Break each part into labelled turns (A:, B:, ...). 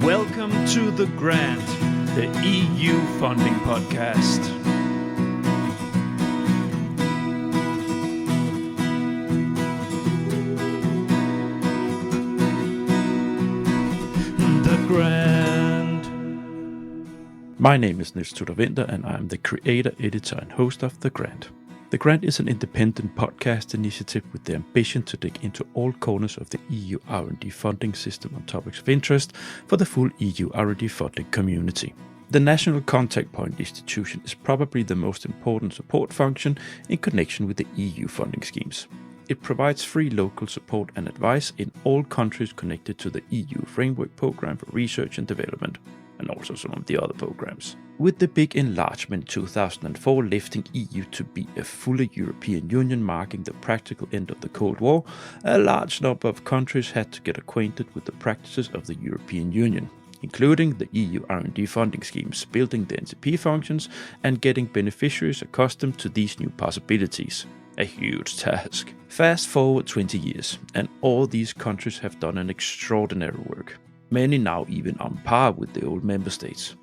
A: Welcome to The Grant, the EU funding podcast. The Grant. My name is Niels Tudor Winter, and I am the creator, editor, and host of The Grant. The Grant is an independent podcast initiative with the ambition to dig into all corners of the EU R&D funding system on topics of interest for the full EU R&D funding community. The National Contact Point institution is probably the most important support function in connection with the EU funding schemes. It provides free local support and advice in all countries connected to the EU Framework Programme for Research and Development, and also some of the other programs. With the big enlargement 2004 lifting EU to be a fully European Union, marking the practical end of the Cold War, a large number of countries had to get acquainted with the practices of the European Union, including the EU R&D funding schemes, building the NCP functions, and getting beneficiaries accustomed to these new possibilities. A huge task. Fast forward 20 years, and all these countries have done an extraordinary work. Many now even on par with the old member states.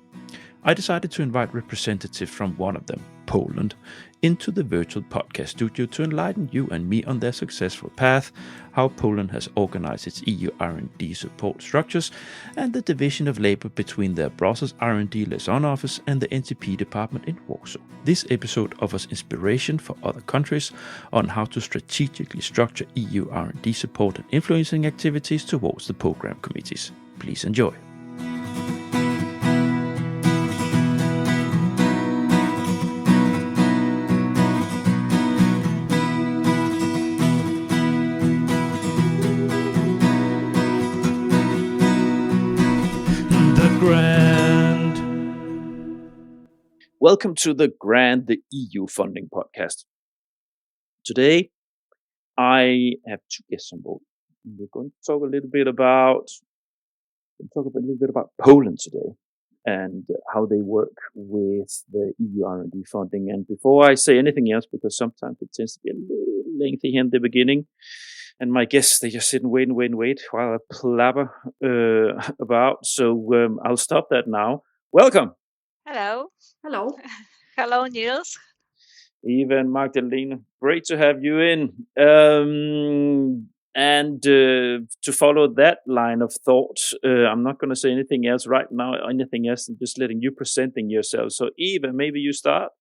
A: I decided to invite representatives from one of them, Poland, into the virtual podcast studio to enlighten you and me on their successful path, how Poland has organized its EU R&D support structures, and the division of labor between their Brussels R&D liaison office and the NCP department in Warsaw. This episode offers inspiration for other countries on how to strategically structure EU R&D support and influencing activities towards the program committees. Please enjoy. Grant. Welcome to The Grant, the EU funding podcast. Today, I have two guests on board. We're going to talk a little bit about Poland today and how they work with the EU R&D funding. And before I say anything else, because sometimes it tends to be a little lengthy here in the beginning, and my guests, they just sit and wait while I plabber about. So I'll stop that now. Welcome.
B: Hello.
C: Hello.
B: Hello, Niels.
A: Eva and Magdalena, great to have you in. And to follow that line of thought, I'm not going to say anything else right now, I'm just letting you presenting yourself. So Eva, maybe you start.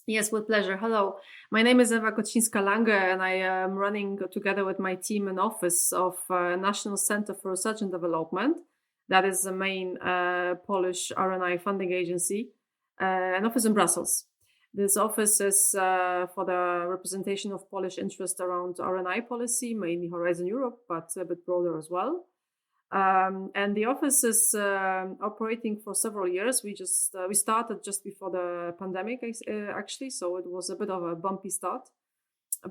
C: Yes, with pleasure. Hello. My name is Ewa Kocińska-Lange, and I am running together with my team an office of National Center for Research and Development. That is the main Polish R&I funding agency, an office in Brussels. This office is for the representation of Polish interest around R&I policy, mainly Horizon Europe, but a bit broader as well. And the office is operating for several years. We started just before the pandemic, actually, so it was a bit of a bumpy start.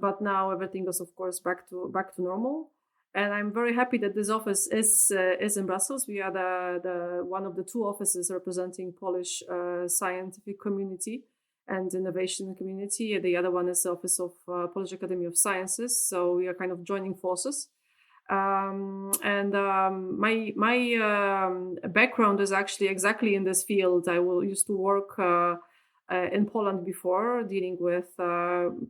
C: But now everything is, of course, back to normal. And I'm very happy that this office is in Brussels. We are the one of the two offices representing Polish scientific community and innovation community. The other one is the office of Polish Academy of Sciences. So we are kind of joining forces. My background is actually exactly in this field. I used to work in Poland before, dealing with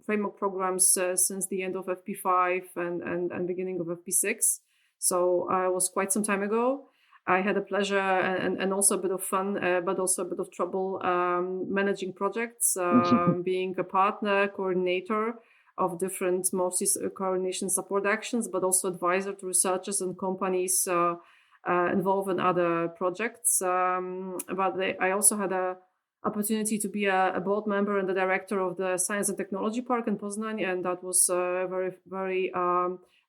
C: framework programs since the end of FP5 and beginning of FP6. So it was quite some time ago. I had a pleasure and also a bit of fun, but also a bit of trouble managing projects, being a partner, coordinator of different, mostly coordination support actions, but also advisor to researchers and companies involved in other projects. I also had an opportunity to be a board member and the director of the Science and Technology Park in Poznań, and that was a very, very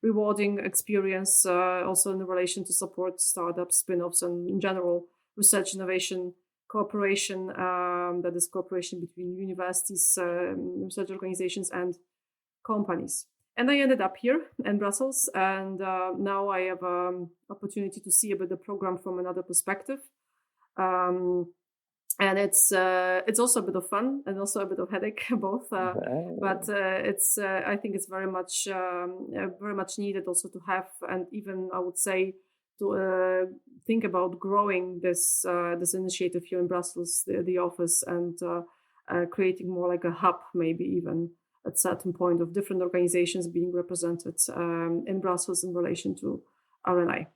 C: rewarding experience, also in relation to support startups, spin-offs, and in general research innovation cooperation, that is cooperation between universities, research organizations, and companies. And I ended up here in Brussels, and now I have opportunity to see a bit the program from another perspective. And it's also a bit of fun and also a bit of headache, both. But it's I think it's very much needed also to have, and even I would say to think about growing this initiative here in Brussels, the office, and creating more like a hub, maybe even at certain point, of different organizations being represented in Brussels in relation to R&I.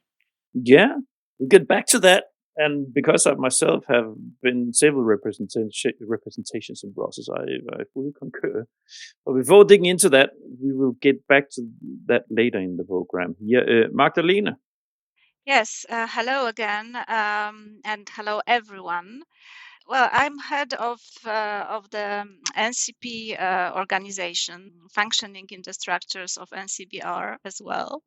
A: Yeah, we'll get back to that. And because I myself have been several representations in Brussels, I fully concur. But before digging into that, we will get back to that later in the program. Here, Magdalena.
B: Yes, hello again, and hello everyone. Well, I'm head of the NCP organization, functioning in the structures of NCBR as well.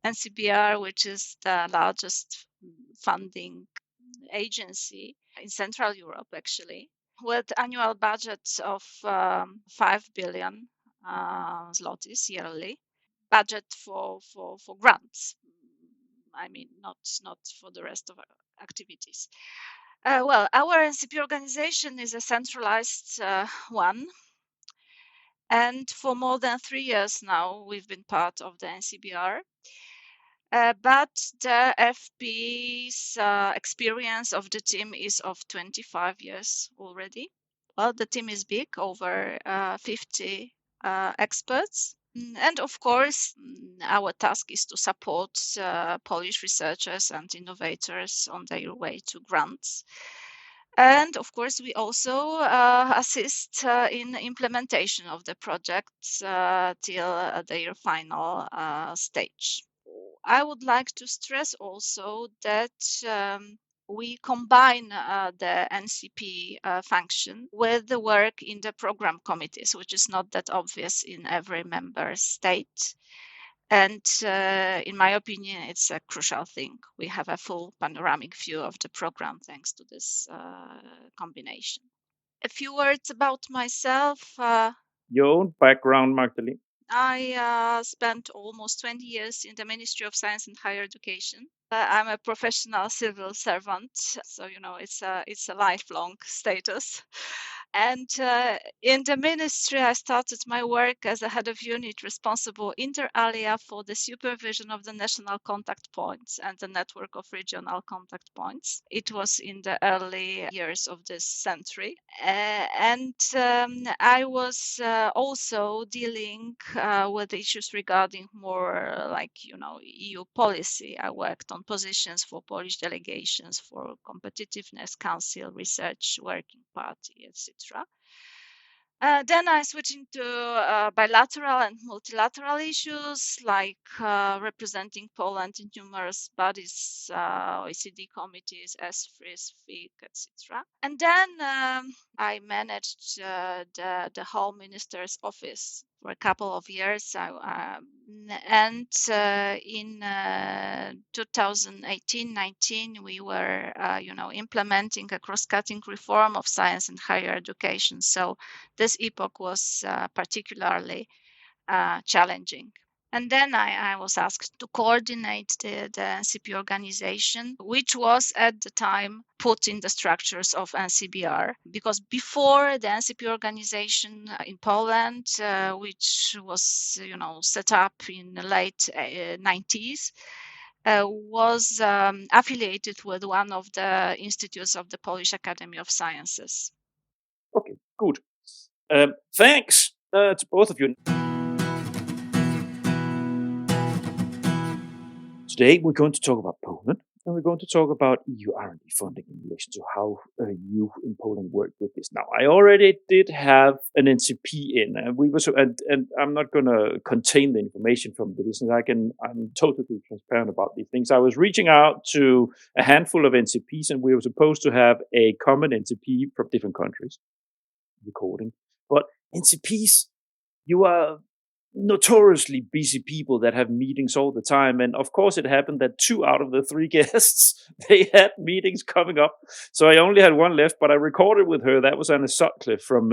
B: NCBR, which is the largest funding agency in Central Europe, actually, with annual budgets of 5 billion zlotys yearly. Budget for grants. I mean, not for the rest of our activities. Well, our NCP organization is a centralized one. And for more than 3 years now, we've been part of the NCBR. But the FP's experience of the team is of 25 years already. Well, the team is big, over 50 experts. And of course, our task is to support Polish researchers and innovators on their way to grants. And of course, we also assist in implementation of the projects till their final stage. I would like to stress also that we combine the NCP function with the work in the program committees, which is not that obvious in every member state. And in my opinion, it's a crucial thing. We have a full panoramic view of the program thanks to this combination. A few words about myself.
A: Your own background, Magdalena.
B: I spent almost 20 years in the Ministry of Science and Higher Education. I'm a professional civil servant, so it's a lifelong status. And in the ministry, I started my work as a head of unit responsible inter alia for the supervision of the national contact points and the network of regional contact points. It was in the early years of this century. And I was also dealing with issues regarding more like, EU policy. I worked on positions for Polish delegations, for competitiveness council, research working party, etc. Then I switched into bilateral and multilateral issues, like representing Poland in numerous bodies, OECD committees, ESFRIS, FIC, etc. And then I managed the Home Minister's office for a couple of years. And in 2018-19, we were, implementing a cross-cutting reform of science and higher education. So this epoch was particularly challenging. And then I was asked to coordinate the NCP organization, which was at the time put in the structures of NCBR. Because before the NCP organization in Poland, which was set up in the late 90s, was affiliated with one of the institutes of the Polish Academy of Sciences.
A: Okay, good. Thanks to both of you. Today we're going to talk about Poland, and we're going to talk about EU R&D funding in relation to how you in Poland work with this. Now, I already did have an NCP in, and and I'm not going to contain the information from the listeners. I'm totally transparent about these things. I was reaching out to a handful of NCPs, and we were supposed to have a common NCP from different countries recording. But NCPs, you are notoriously busy people that have meetings all the time, and of course it happened that 2 out of the 3 guests, they had meetings coming up, so I only had one left, but I recorded with her. That was Anna Sutcliffe from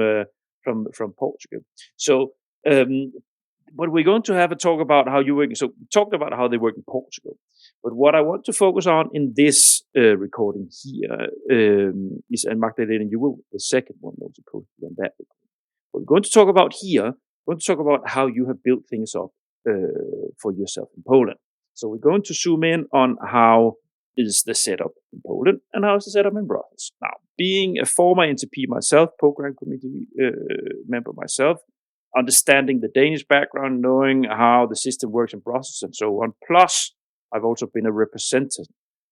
A: Portugal. So but we're going to have a talk about how you work. So we talked about how they work in Portugal, but what I want to focus on in this recording here is, and Magdalena, you will the second one was supposed to be on that recording. What we're going to talk about here, we're going to talk about how you have built things up for yourself in Poland. So we're going to zoom in on how is the setup in Poland and how is the setup in Brussels. Now, being a former NTP myself, program committee member myself, understanding the Danish background, knowing how the system works in Brussels and so on. Plus, I've also been a representative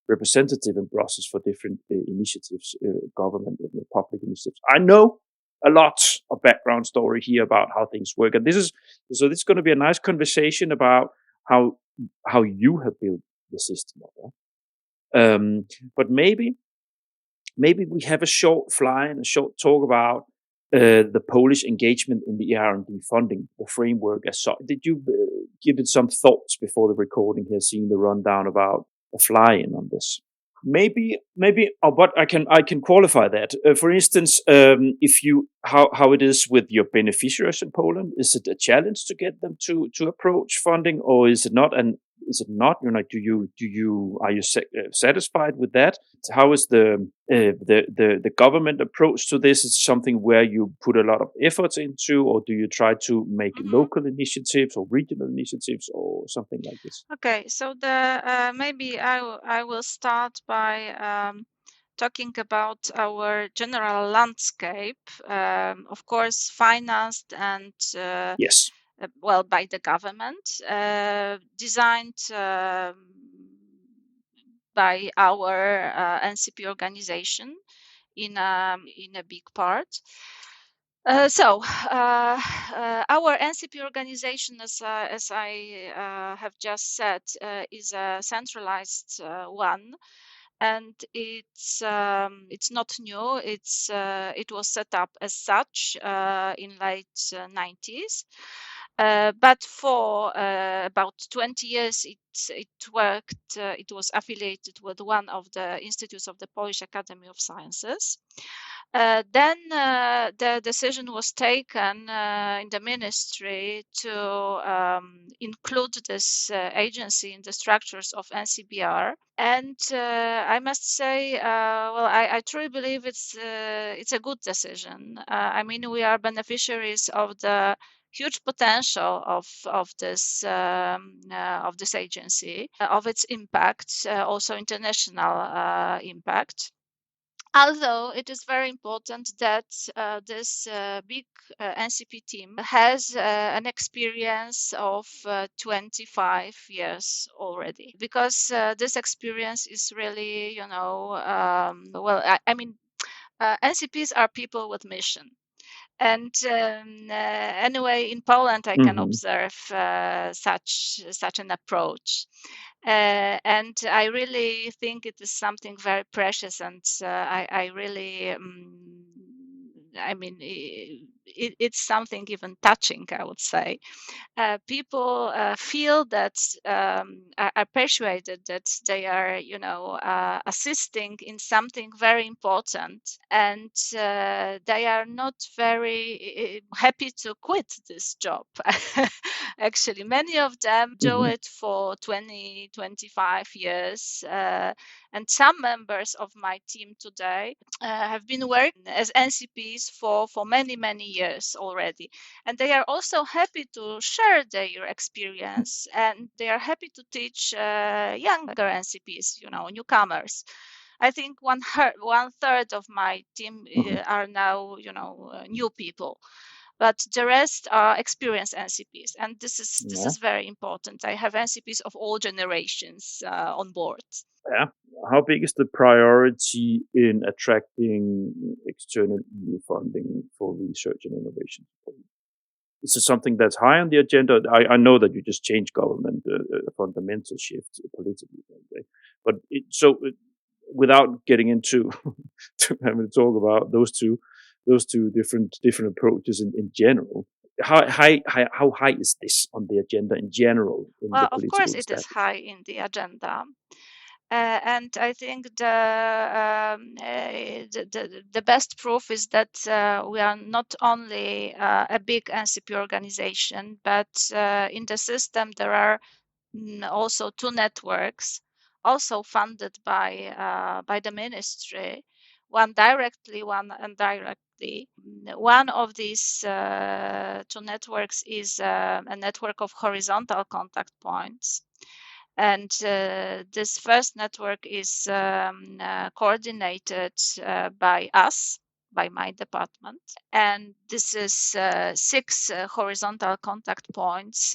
A: in Brussels for different initiatives, government and public initiatives. I know a lot of background story here about how things work, and this is going to be a nice conversation about how you have built the system. But maybe we have a short fly and a short talk about the Polish engagement in the R&D funding, the framework as such. Did you give it some thoughts before the recording here, seeing the rundown about a fly-in on this? Maybe, but I can qualify that. For instance, if you how it is with your beneficiaries in Poland, is it a challenge to get them to approach funding, or is it not? And is it not? You know, are you satisfied with that? How is the government approach to this? Is it something where you put a lot of efforts into, or do you try to make local initiatives or regional initiatives or something like this?
B: Okay, so the maybe I will start by talking about our general landscape, of course, financed and
A: Yes.
B: well by the government, designed by our NCP organization in a big part. Our NCP organization, as I have just said, is a centralized one, and it's not new. It was set up as such in late 90s. But for about 20 years, it worked. It was affiliated with one of the institutes of the Polish Academy of Sciences. Then the decision was taken in the ministry to include this agency in the structures of NCBR. And I must say, well, I truly believe it's a good decision. I mean, we are beneficiaries of the huge potential of this agency, of its impact, also international impact. Although it is very important that this big NCP team has an experience of 25 years already, because this experience is really, well, I mean, NCPs are people with mission. And anyway, in Poland, I can observe such an approach. And I really think it is something very precious, and I really, I mean, it's something even touching, I would say. People feel that, are persuaded that they are, assisting in something very important, and they are not very happy to quit this job. Actually, many of them do it for 20, 25 years. And some members of my team today have been working as NCPs for many, many years already. And they are also happy to share their experience, and they are happy to teach younger NCPs, newcomers. I think one third of my team are now, new people, but the rest are experienced NCPs, and this is very important. I have NCPs of all generations on board.
A: Yeah. How big is the priority in attracting external EU funding for research and innovation? Is it something that's high on the agenda? I know that you just changed government, a fundamental shift politically, but without getting into to having to talk about those two different approaches in general, how high is this on the agenda in general?
B: Well, of course, it is high in the agenda. And I think the best proof is that we are not only a big NCP organization, but in the system there are also two networks, also funded by the ministry, one directly, one indirectly. One of these two networks is a network of horizontal contact points. And this first network is coordinated by us, by my department. And this is 6 horizontal contact points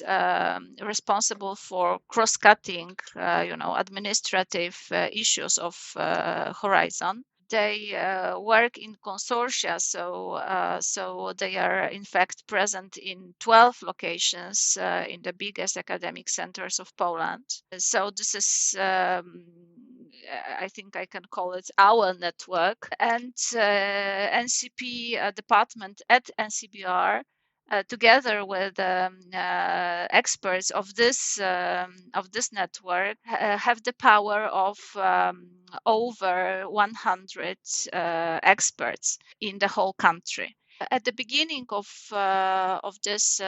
B: responsible for cross-cutting, administrative issues of Horizon. They work in consortia, so they are in fact present in 12 locations in the biggest academic centers of Poland. So this is, I think I can call it our network. And NCP department at NCBR, together with experts of this network, have the power of over 100 experts in the whole country. At the beginning of this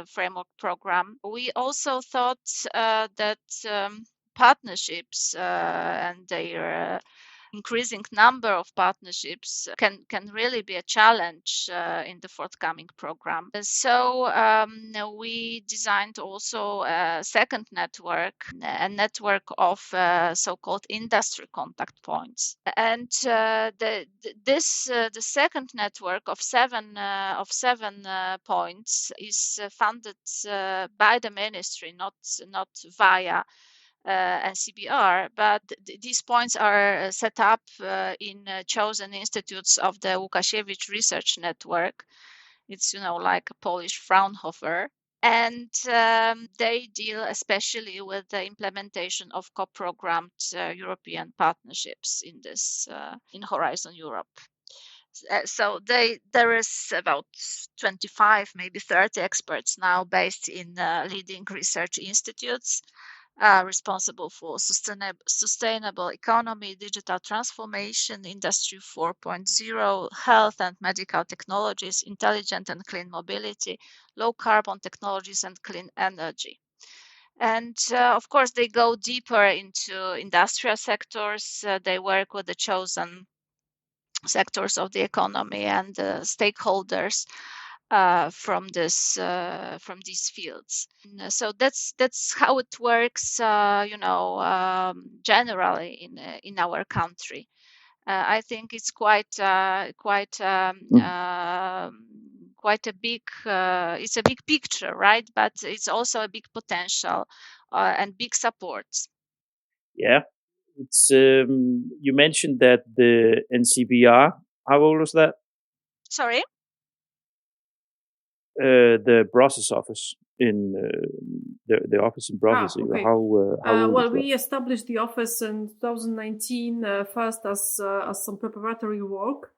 B: framework program, we also thought that partnerships and their increasing number of partnerships can really be a challenge in the forthcoming program. So we designed also a second network, a network of so-called industry contact points. And the second network of seven points is funded by the ministry, not via NCBR, but these points are set up in chosen institutes of the Łukasiewicz Research Network. It's, like a Polish Fraunhofer. And they deal especially with the implementation of co-programmed European partnerships in this in Horizon Europe. So there is about 25, maybe 30 experts now based in leading research institutes responsible for sustainable economy, digital transformation, Industry 4.0, health and medical technologies, intelligent and clean mobility, low carbon technologies, and clean energy. And of course, they go deeper into industrial sectors. They work with the chosen sectors of the economy and stakeholders from these fields. So that's how it works, generally in our country. I think it's quite a big. It's a big picture, right? But it's also a big potential and big support.
D: Yeah, it's you mentioned that the NCBR. How old was that?
B: Sorry.
D: The Brussels office in the office in Brussels.
C: Okay.
D: How old
C: well,
D: is
C: we established the office in 2019 first as some preparatory work,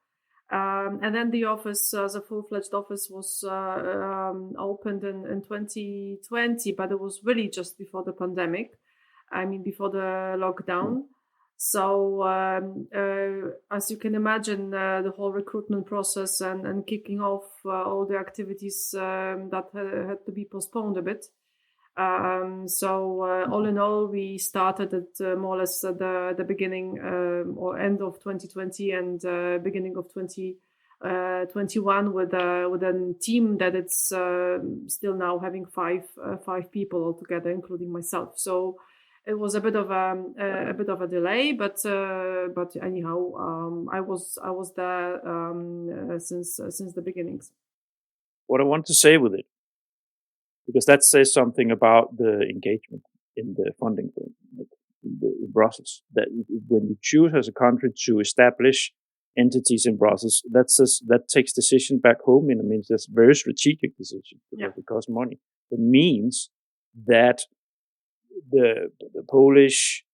C: and then the office, as a full-fledged office, was opened in 2020, but it was really just before the pandemic. I mean, before the lockdown. So as you can imagine, the whole recruitment process and kicking off all the activities that had to be postponed a bit. So all in all, we started at more or less at the beginning or end of 2020 and beginning of 2021 with a team that it's still now having five people altogether, including myself. So it was a bit of a delay, but anyhow, I was there since the beginnings.
D: What I want to say with it, because that says something about the engagement in the funding in Brussels. That when you choose as a country to establish entities in Brussels, that takes decision back home. And it means that's very strategic decision because it costs money. It means that the Polish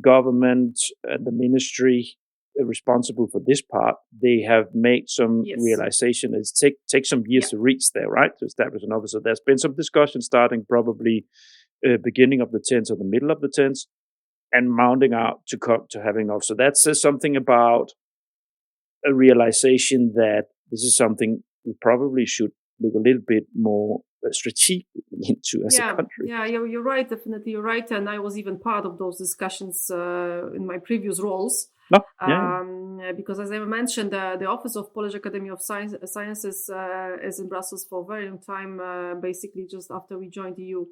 D: government and the ministry responsible for this part, they have made some realization. It takes some years to reach there, right? To establish an office. So there's been some discussion starting probably beginning of the 10th or the middle of the 10th and mounting out to come to having off. So that says something about a realization that this is something we probably should look a little bit more strategically into as a country.
C: Yeah, you're right. Definitely, you're right. And I was even part of those discussions in my previous roles. Because as I mentioned, the Office of Polish Academy of Sciences is in Brussels for a very long time, basically just after we joined the EU.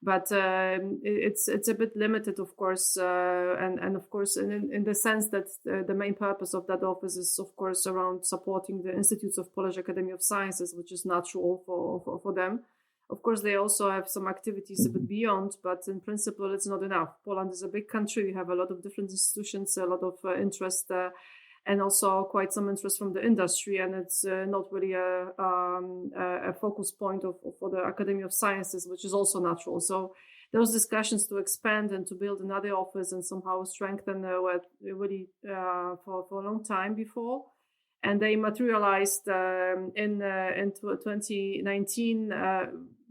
C: But it's a bit limited, of course, and of course, in the sense that the main purpose of that office is, of course, around supporting the institutes of Polish Academy of Sciences, which is natural for them. Of course, they also have some activities a bit beyond, but in principle, it's not enough. Poland is a big country. We have a lot of different institutions, a lot of interest, and also quite some interest from the industry. And it's not really a focus point for the Academy of Sciences, which is also natural. So those discussions to expand and to build another office and somehow strengthen were really for a long time before. And they materialized in 2019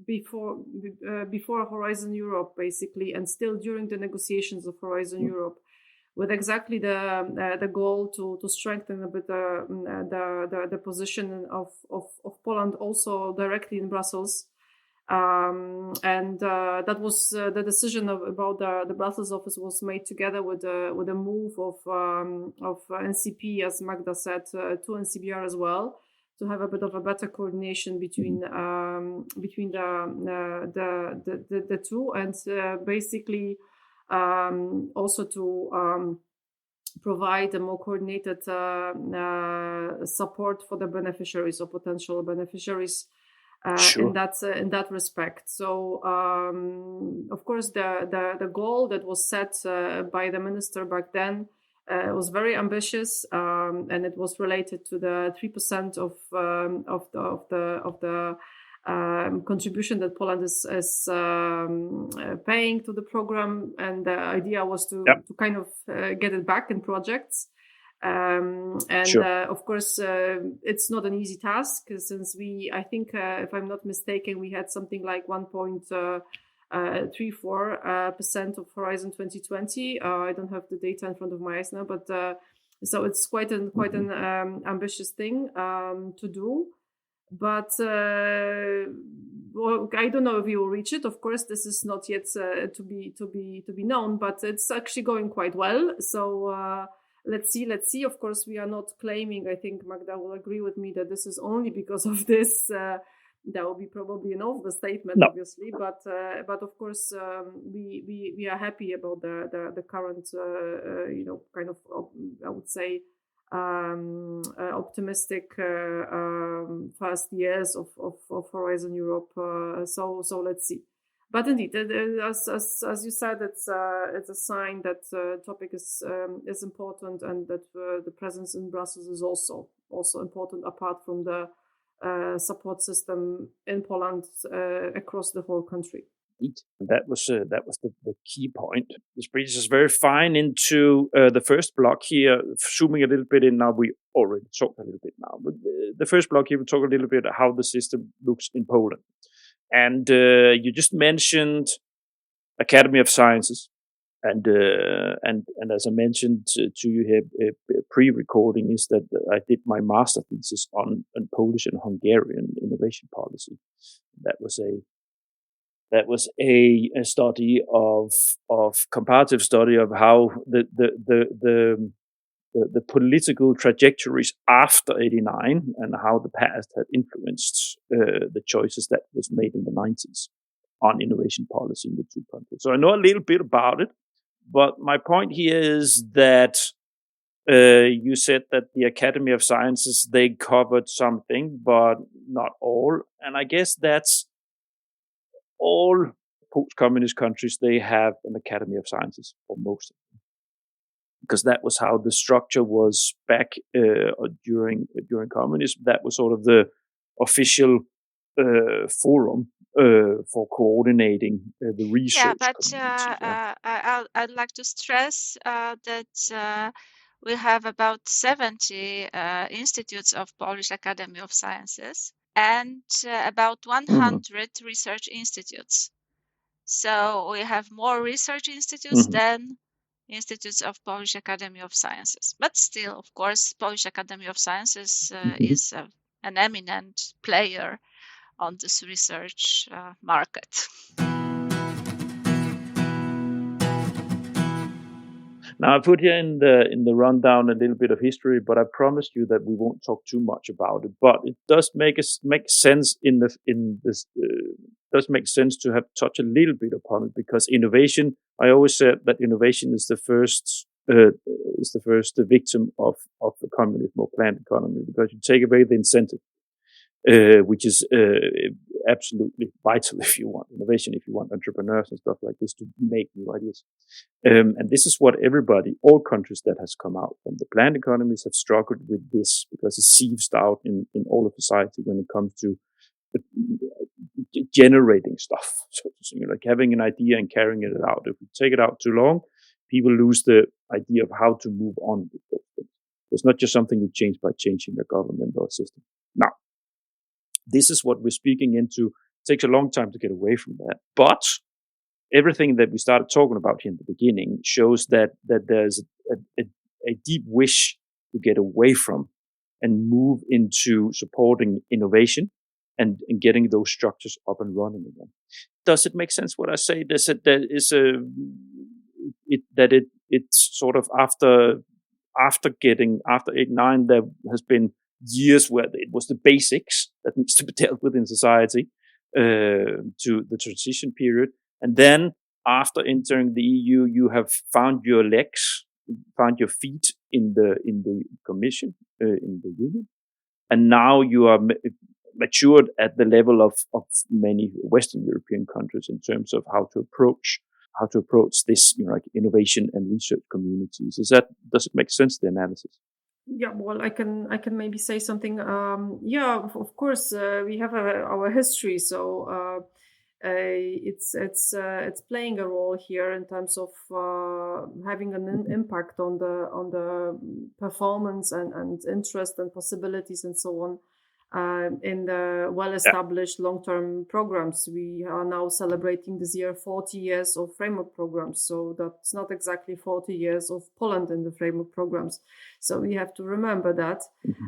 C: before Horizon Europe, basically, and still during the negotiations of Horizon Europe, with exactly the goal to strengthen a bit the position of Poland also directly in Brussels. And that was the decision about the Brussels office was made together with a move of NCP, as Magda said, to NCBR as well, to have a bit of a better coordination between the two, and basically also to provide a more coordinated support for the beneficiaries or potential beneficiaries.
D: Sure.
C: In that respect. So of course the goal that was set by the minister back then was very ambitious, and it was related to the 3% of the contribution that Poland is paying to the program, and the idea was to kind of get it back in projects. Of course, it's not an easy task, since I think, if I'm not mistaken, we had something like 1.34% of Horizon 2020. I don't have the data in front of my eyes now, but so it's quite an ambitious thing to do. But well, I don't know if you will reach it. Of course, this is not yet to be known, but it's actually going quite well. So. Let's see. Of course, we are not claiming, I think Magda will agree with me, that this is only because of this. That will be probably an overstatement, obviously. But of course, we are happy about the current, kind of, I would say, optimistic first years of Horizon Europe. So let's see. But indeed, as you said, it's a sign that topic is important, and that the presence in Brussels is also important, apart from the support system in Poland across the whole country.
D: That was the key point. This brings us very fine into the first block here. Zooming a little bit in now, we already talked a little bit now, but the first block here we talk a little bit about how the system looks in Poland. And you just mentioned Academy of Sciences, and as I mentioned to you here pre-recording, is that I did my master thesis on Polish and Hungarian innovation policy. That was a study of comparative study of how the political trajectories after '89 and how the past had influenced the choices that was made in the 90s on innovation policy in the two countries. So I know a little bit about it, but my point here is that you said that the Academy of Sciences, they covered something, but not all. And I guess that's all post-communist countries, they have an Academy of Sciences, for most of them, because that was how the structure was back during communism. That was sort of the official forum for coordinating the research.
B: Yeah, but I'd like to stress that we have about 70 institutes of Polish Academy of Sciences and about 100 research institutes. So we have more research institutes than institutes of Polish Academy of Sciences. But still, of course, Polish Academy of Sciences is an eminent player on this research market.
D: Now I put here in the rundown a little bit of history, but I promised you that we won't talk too much about it. But it does make sense in this does make sense to have touch a little bit upon it, because innovation, I always said that innovation is the first victim of the communism or planned economy, because you take away the incentive, which is absolutely vital if you want innovation, if you want entrepreneurs and stuff like this to make new ideas. And this is what all countries that has come out from the planned economies have struggled with this, because it seeps out in all of society when it comes to generating stuff. So like having an idea and carrying it out. If we take it out too long, people lose the idea of how to move on with those things. It's not just something you change by changing a government or a system. Now, this is what we're speaking into. It takes a long time to get away from that. But everything that we started talking about here in the beginning shows that there's a deep wish to get away from and move into supporting innovation and getting those structures up and running again. Does it make sense what I say? It's sort of after 89, there has been years where it was the basics that needs to be dealt with in society, to the transition period. And then after entering the EU, you have found your legs, found your feet in the Commission, in the Union. And now you are matured at the level of many Western European countries in terms of how to approach this, like innovation and research communities. Does it make sense, the analysis?
C: Yeah, well, I can maybe say something. Yeah, of course, we have our history, so it's playing a role here in terms of having an impact on the performance and interest and possibilities and so on. In the well-established long-term programs. We are now celebrating this year 40 years of framework programs. So that's not exactly 40 years of Poland in the framework programs. So we have to remember that.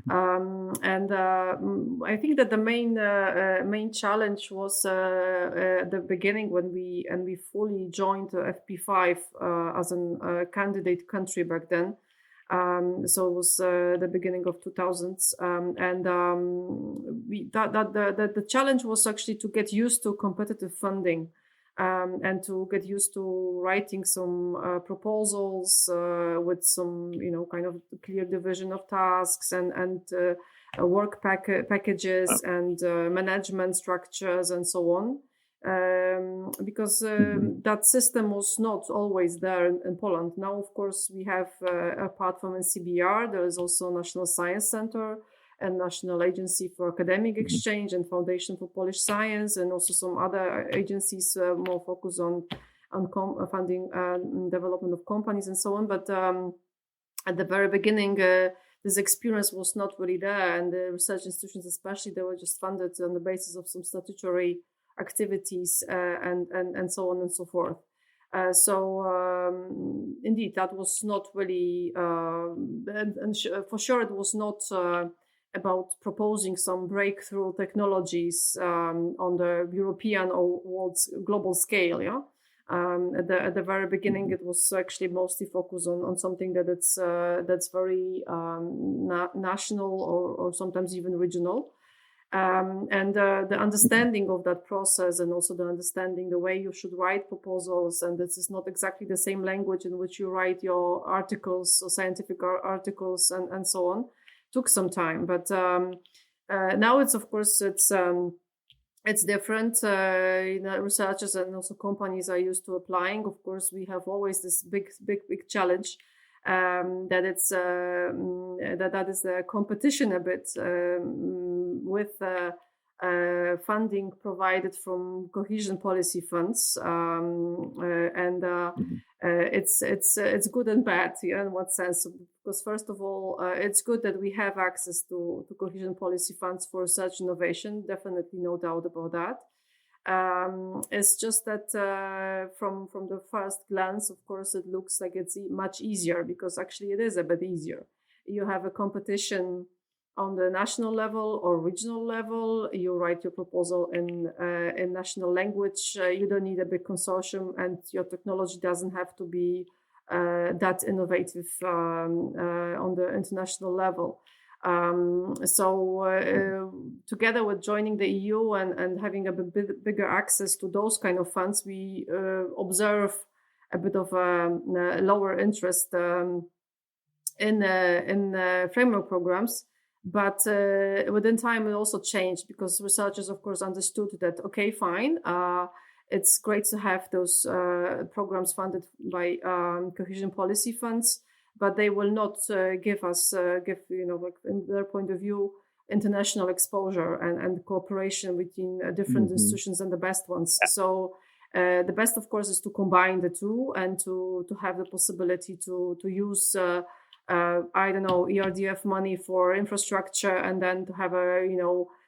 C: And I think that the main challenge was at the beginning when we fully joined FP5 as a candidate country back then. So it was the beginning of 2000s, and the challenge was actually to get used to competitive funding, and to get used to writing some proposals with some kind of clear division of tasks and work packages and management structures and so on. Because that system was not always there in Poland. Now, of course, we have, apart from NCBR, there is also National Science Center and National Agency for Academic Exchange and Foundation for Polish Science, and also some other agencies more focused on funding development of companies and so on. But at the very beginning, this experience was not really there, and the research institutions, especially, they were just funded on the basis of some statutory activities and so on and so forth. Indeed, that was not really, for sure, it was not about proposing some breakthrough technologies on the European or global scale. Yeah, at the very beginning, it was actually mostly focused on something that's very national or sometimes even regional. And the understanding of that process, and also the understanding the way you should write proposals, and this is not exactly the same language in which you write your articles or scientific articles and so on, took some time. But now it's, of course, it's different. Researchers and also companies are used to applying. Of course, we have always this big challenge. That is the competition a bit with funding provided from cohesion policy funds, it's good and bad, in what sense? Because first of all, it's good that we have access to cohesion policy funds for such innovation. Definitely, no doubt about that. It's just that from the first glance, of course, it looks like it's much easier, because actually it is a bit easier. You have a competition on the national level or regional level. You write your proposal in national language. You don't need a big consortium, and your technology doesn't have to be that innovative on the international level. Together with joining the EU and having a bigger access to those kind of funds, we observe a bit of a lower interest in framework programs. But within time, it also changed because researchers, of course, understood that, okay, fine, it's great to have those programs funded by cohesion policy funds, but they will not give, like in their point of view, international exposure and cooperation between different institutions and the best ones. So the best, of course, is to combine the two and to have the possibility to use ERDF money for infrastructure, and then to have a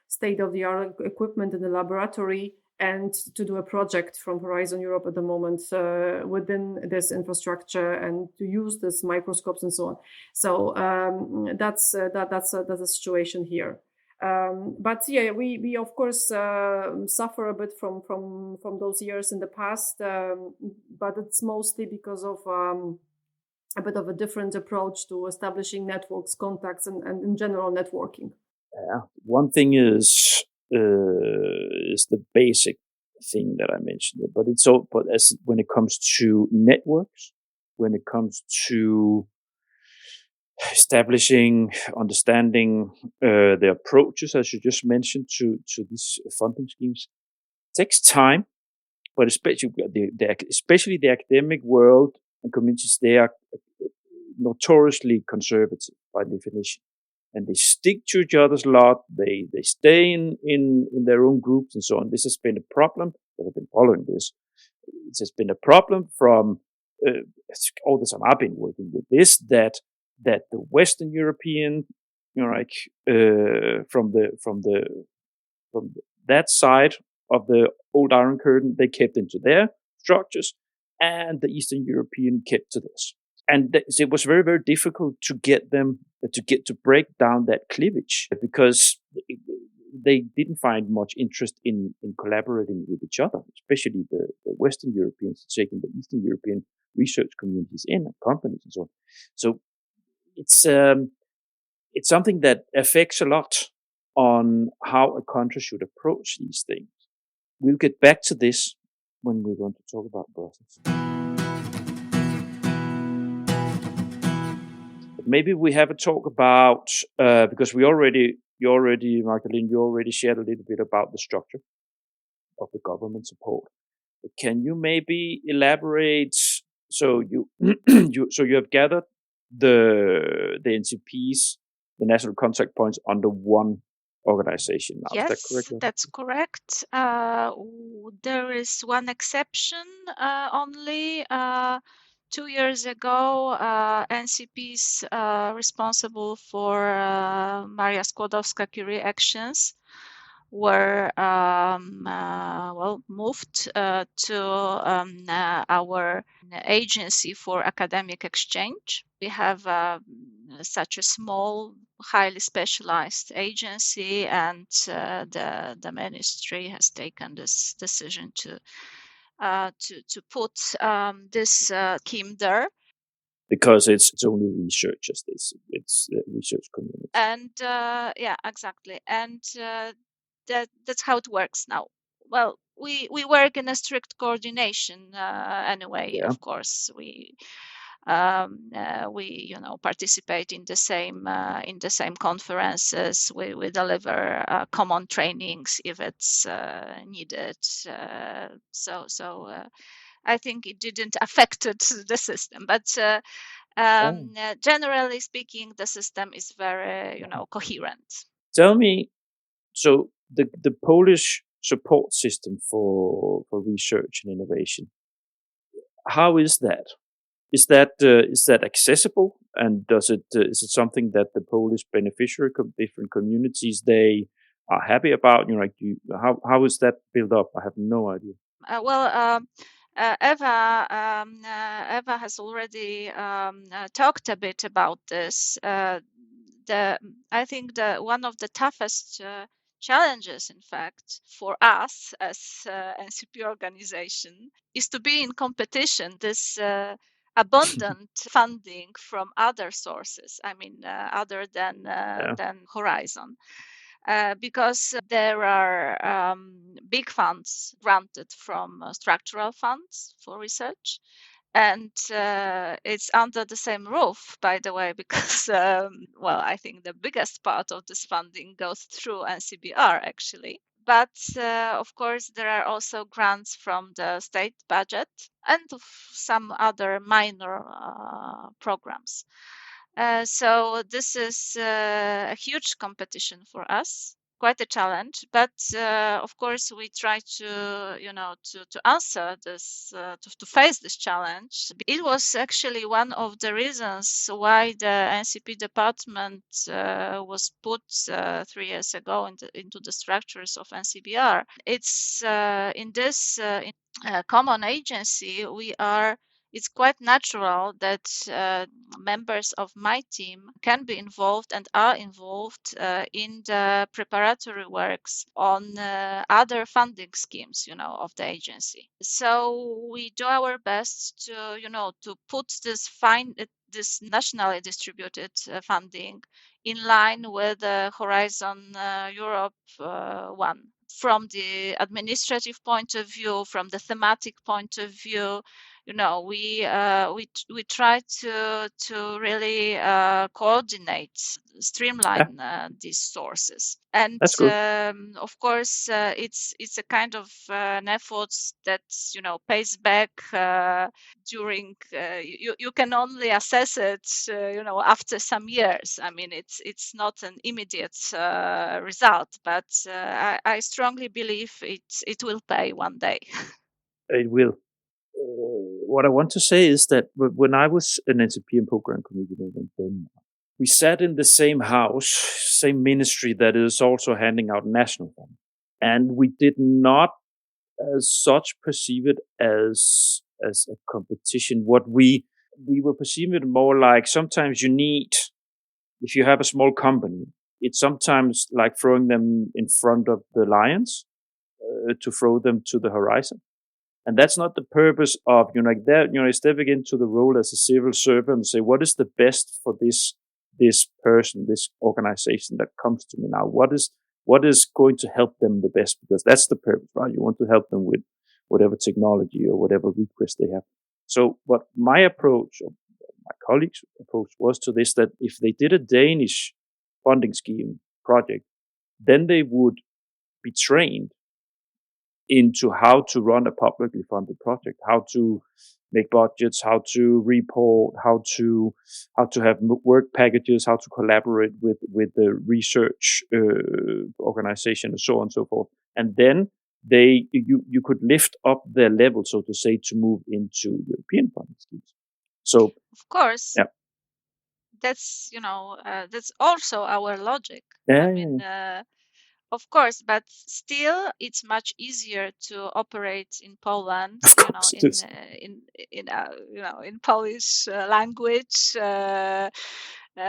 C: state-of-the-art equipment in the laboratory, and to do a project from Horizon Europe at the moment within this infrastructure, and to use this microscopes and so on. So that's a situation here. But yeah, we of course suffer a bit from those years in the past, but it's mostly because of a bit of a different approach to establishing networks, contacts, and in general networking.
D: Yeah. One thing is the basic thing that I mentioned, but when it comes to networks, when it comes to establishing, understanding the approaches, as you just mentioned, to these funding schemes, it takes time. But especially the academic world and communities, they are notoriously conservative by definition, and they stick to each other's lot. They stay in their own groups and so on. This has been a problem. That have been following this. It has been a problem from all the time I've been working with this, that the Western European, from that side of the old Iron Curtain, they kept into their structures, and the Eastern European kept to this. And it was very, very difficult to get them to break down that cleavage, because they didn't find much interest in collaborating with each other, especially the Western Europeans taking the Eastern European research communities in, and companies and so on. So it's something that affects a lot on how a country should approach these things. We'll get back to this when we're going to talk about Brussels. But maybe we have a talk about, because you already, Magdalene, you already shared a little bit about the structure of the government support. But can you maybe elaborate? So you have gathered the NCPs, the national contact points, under one organization now.
B: Yes,
D: is that correct?
B: That's correct. There is one exception only. 2 years ago, NCPs responsible for Maria Skłodowska-Curie actions were moved to our agency for academic exchange. We have such a small, highly specialized agency, and the ministry has taken this decision to put this scheme there.
D: Because it's only researchers, it's research community.
B: And yeah, exactly. And that's how it works now. Well, we work in a strict coordination anyway.
D: Yeah.
B: Of course, we participate in the same conferences. We deliver common trainings if it's needed. So I think it didn't affect the system, but generally speaking, the system is very coherent.
D: Tell me, so the Polish support system for research and innovation, how is that? Is that accessible, and is it something that the Polish beneficiary different communities, they are happy about? How is that built up? I have no idea.
B: Eva has already talked a bit about this. I think one of the toughest challenges, in fact, for us as NCP organization is to be in competition. This abundant funding from other sources. I mean, other than Horizon. Because there are big funds granted from structural funds for research. And it's under the same roof, by the way, because, I think the biggest part of this funding goes through NCBR, actually. But of course, there are also grants from the state budget and some other minor programs. So this is a huge competition for us, quite a challenge. But of course, we try to, to answer this, to face this challenge. It was actually one of the reasons why the NCP department was put 3 years ago into the structures of NCBR. It's in this common agency it's quite natural that members of my team can be involved and are involved in the preparatory works on other funding schemes, of the agency. So we do our best to put this nationally distributed funding in line with the Horizon Europe one. From the administrative point of view, from the thematic point of view, we try to really coordinate, streamline these sources, and of course it's a kind of an effort that pays back during. You can only assess it after some years. I mean, it's not an immediate result, but I strongly believe it will pay one day.
D: It will. What I want to say is that when I was an NCP program committee member in Denmark, we sat in the same house, same ministry that is also handing out national funds. And we did not as such perceive it as a competition. What we were perceiving it more like, sometimes you need, if you have a small company, it's sometimes like throwing them in front of the lions to throw them to the horizon. And that's not the purpose of, stepping into the role as a civil servant and say, what is the best for this person, this organization that comes to me now? What is going to help them the best? Because that's the purpose, right? You want to help them with whatever technology or whatever request they have. So what my approach, or my colleagues' approach was to this, that if they did a Danish funding scheme project, then they would be trained into how to run a publicly funded project, how to make budgets, how to report, how to have work packages, how to collaborate with the research organization, and so on and so forth. And then you could lift up their level, so to say, to move into European funding schemes. So
B: of course,
D: yeah,
B: that's that's also our logic.
D: Yeah,
B: I mean, of course, but still, it's much easier to operate in Poland, in Polish language,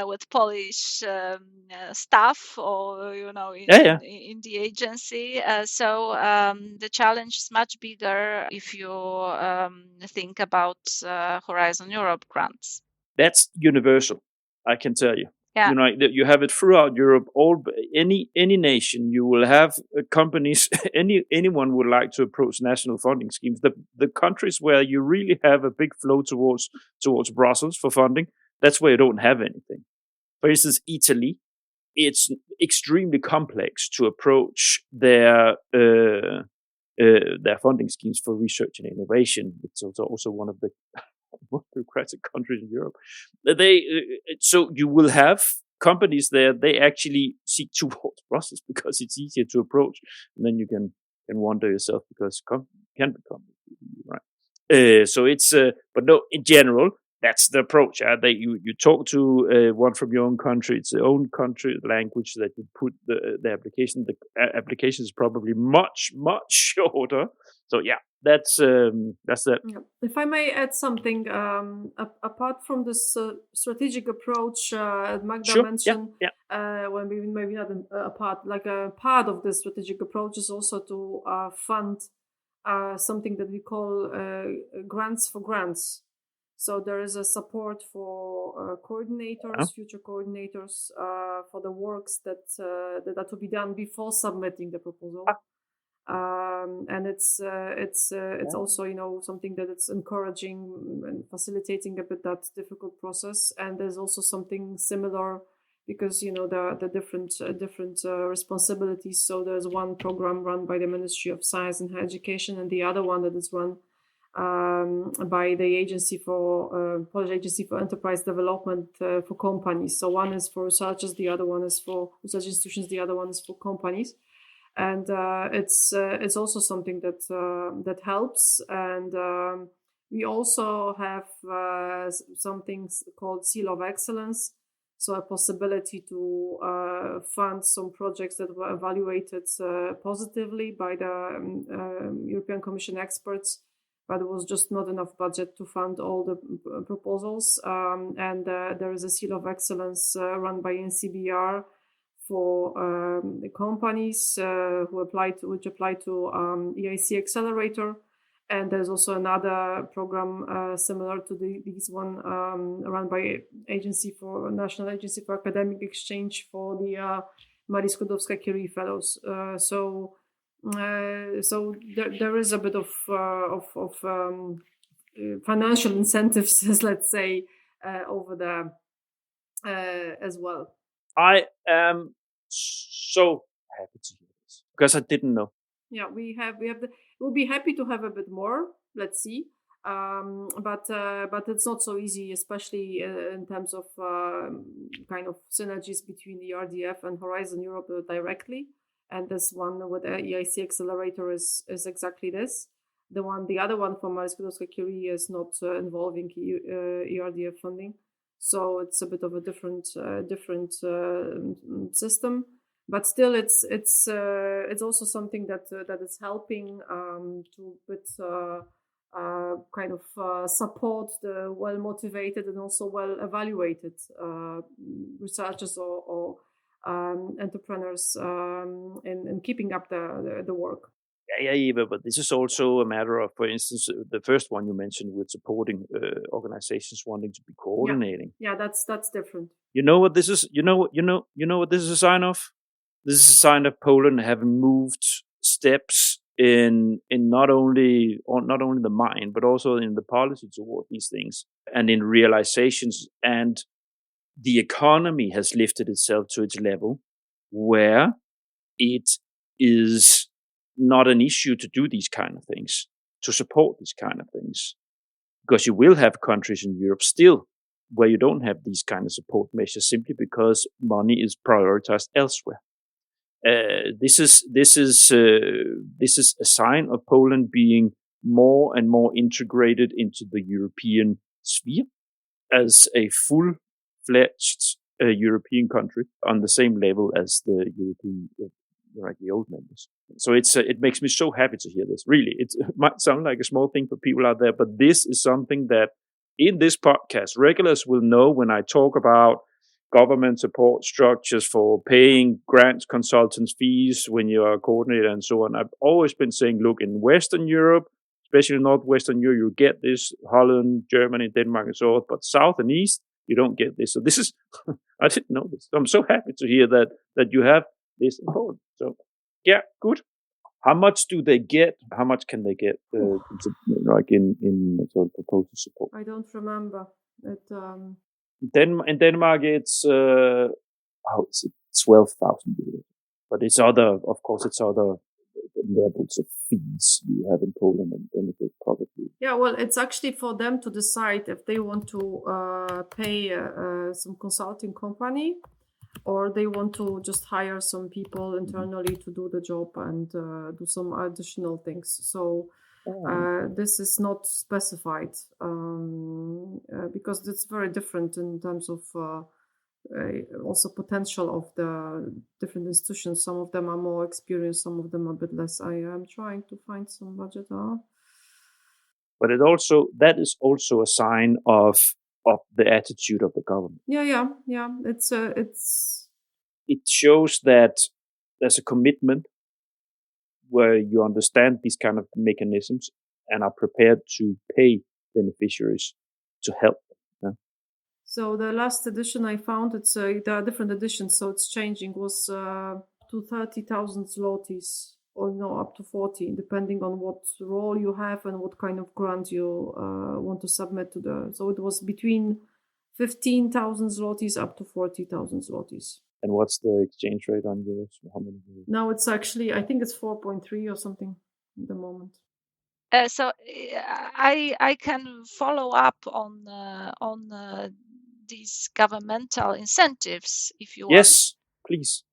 B: with Polish staff, or in the agency. So the challenge is much bigger if you think about Horizon Europe grants.
D: That's universal, I can tell you.
B: Yeah.
D: You have it throughout Europe. Any nation, you will have companies. Anyone would like to approach national funding schemes. The countries where you really have a big flow towards Brussels for funding, that's where you don't have anything. For instance, Italy, it's extremely complex to approach their funding schemes for research and innovation. It's also one of the most bureaucratic countries in Europe. So you will have companies there. They actually seek towards Brussels because it's easier to approach, and then you can wonder yourself because can become right. So it's but no, in general, that's the approach. You talk to one from your own country. It's the own country language that you put the application. The application is probably much shorter. So yeah. That's it.
C: Yeah. If I may add something, apart from this strategic approach Magda mentioned, when maybe not a part, like a part of the strategic approach is also to fund something that we call grants for grants. So there is a support for coordinators, future coordinators, for the works that are to be done before submitting the proposal. And it's also something that it's encouraging and facilitating a bit that difficult process. And there's also something similar because the different responsibilities. So there's one program run by the Ministry of Science and Higher Education, and the other one that is run by the Polish Agency for Enterprise Development for companies. So one is for researchers, the other one is for research institutions, the other one is for companies. And it's also something that helps. And we also have some things called Seal of Excellence, so a possibility to fund some projects that were evaluated positively by the European Commission experts, but there was just not enough budget to fund all the proposals. And there is a Seal of Excellence run by NCBR for the companies which apply to EIC Accelerator. And there's also another program similar to this one run by National Agency for Academic Exchange for the Marii Skłodowska-Curie Fellows. So there is a bit of financial incentives, let's say, over there as well.
D: I am so happy to hear this because I didn't know.
C: Yeah, we'll be happy to have a bit more. Let's see, but it's not so easy, especially in terms of kind of synergies between the RDF and Horizon Europe directly. And this one with EIC Accelerator is exactly this. The other one from Marii Skłodowska-Curie is not involving ERDF funding, so it's a bit of a different system. But still, it's also something that is helping to kind of support the well motivated and also well evaluated researchers or entrepreneurs in keeping up the work.
D: Yeah, Eva, but this is also a matter of, for instance, the first one you mentioned with supporting organizations wanting to be coordinating.
C: Yeah, that's different.
D: You know what this is? You know what this is a sign of? This is a sign of Poland having moved steps in not only the mind, but also in the policy toward these things and in realizations. And the economy has lifted itself to its level where it is not an issue to do these kind of things, to support these kind of things. Because you will have countries in Europe still where you don't have these kind of support measures simply because money is prioritized elsewhere. This is a sign of Poland being more and more integrated into the European sphere as a full-fledged European country on the same level as the European, like the old members. So it makes me so happy to hear this. Really, it might sound like a small thing for people out there, but this is something that in this podcast, regulars will know when I talk about government support structures for paying grants, consultants, fees when you are a coordinator and so on. I've always been saying, look, in Western Europe, especially Northwestern Europe, you get this, Holland, Germany, Denmark, and so on. But South and East, you don't get this. So this is, I didn't know this. I'm so happy to hear that you have this in Poland. So yeah, good. How much do they get? How much can they get like in sort of proposal support?
C: I don't remember.
D: In Denmark, it's 12,000 euros. But it's other levels of fees you have in Poland and benefit probably.
C: Yeah, well, it's actually for them to decide if they want to pay some consulting company or they want to just hire some people internally to do the job and do some additional things. So this is not specified because it's very different in terms of also potential of the different institutions. Some of them are more experienced, some of them are a bit less. I am trying to find some budget.
D: But that is also a sign of the attitude of the government.
C: Yeah.
D: It shows that there's a commitment where you understand these kind of mechanisms and are prepared to pay beneficiaries to help them.
C: So the last edition I found, there are different editions, so it's changing, was to 30,000 zlotys, or no, up to 40, depending on what role you have and what kind of grant you want to submit to the. So it was between 15,000 zlotys up to 40,000 zlotys.
D: And what's the exchange rate on euros? How many euros?
C: Now it's actually, I think it's 4.3 or something at the moment.
B: So I can follow up on these governmental incentives if you want.
D: Yes, please.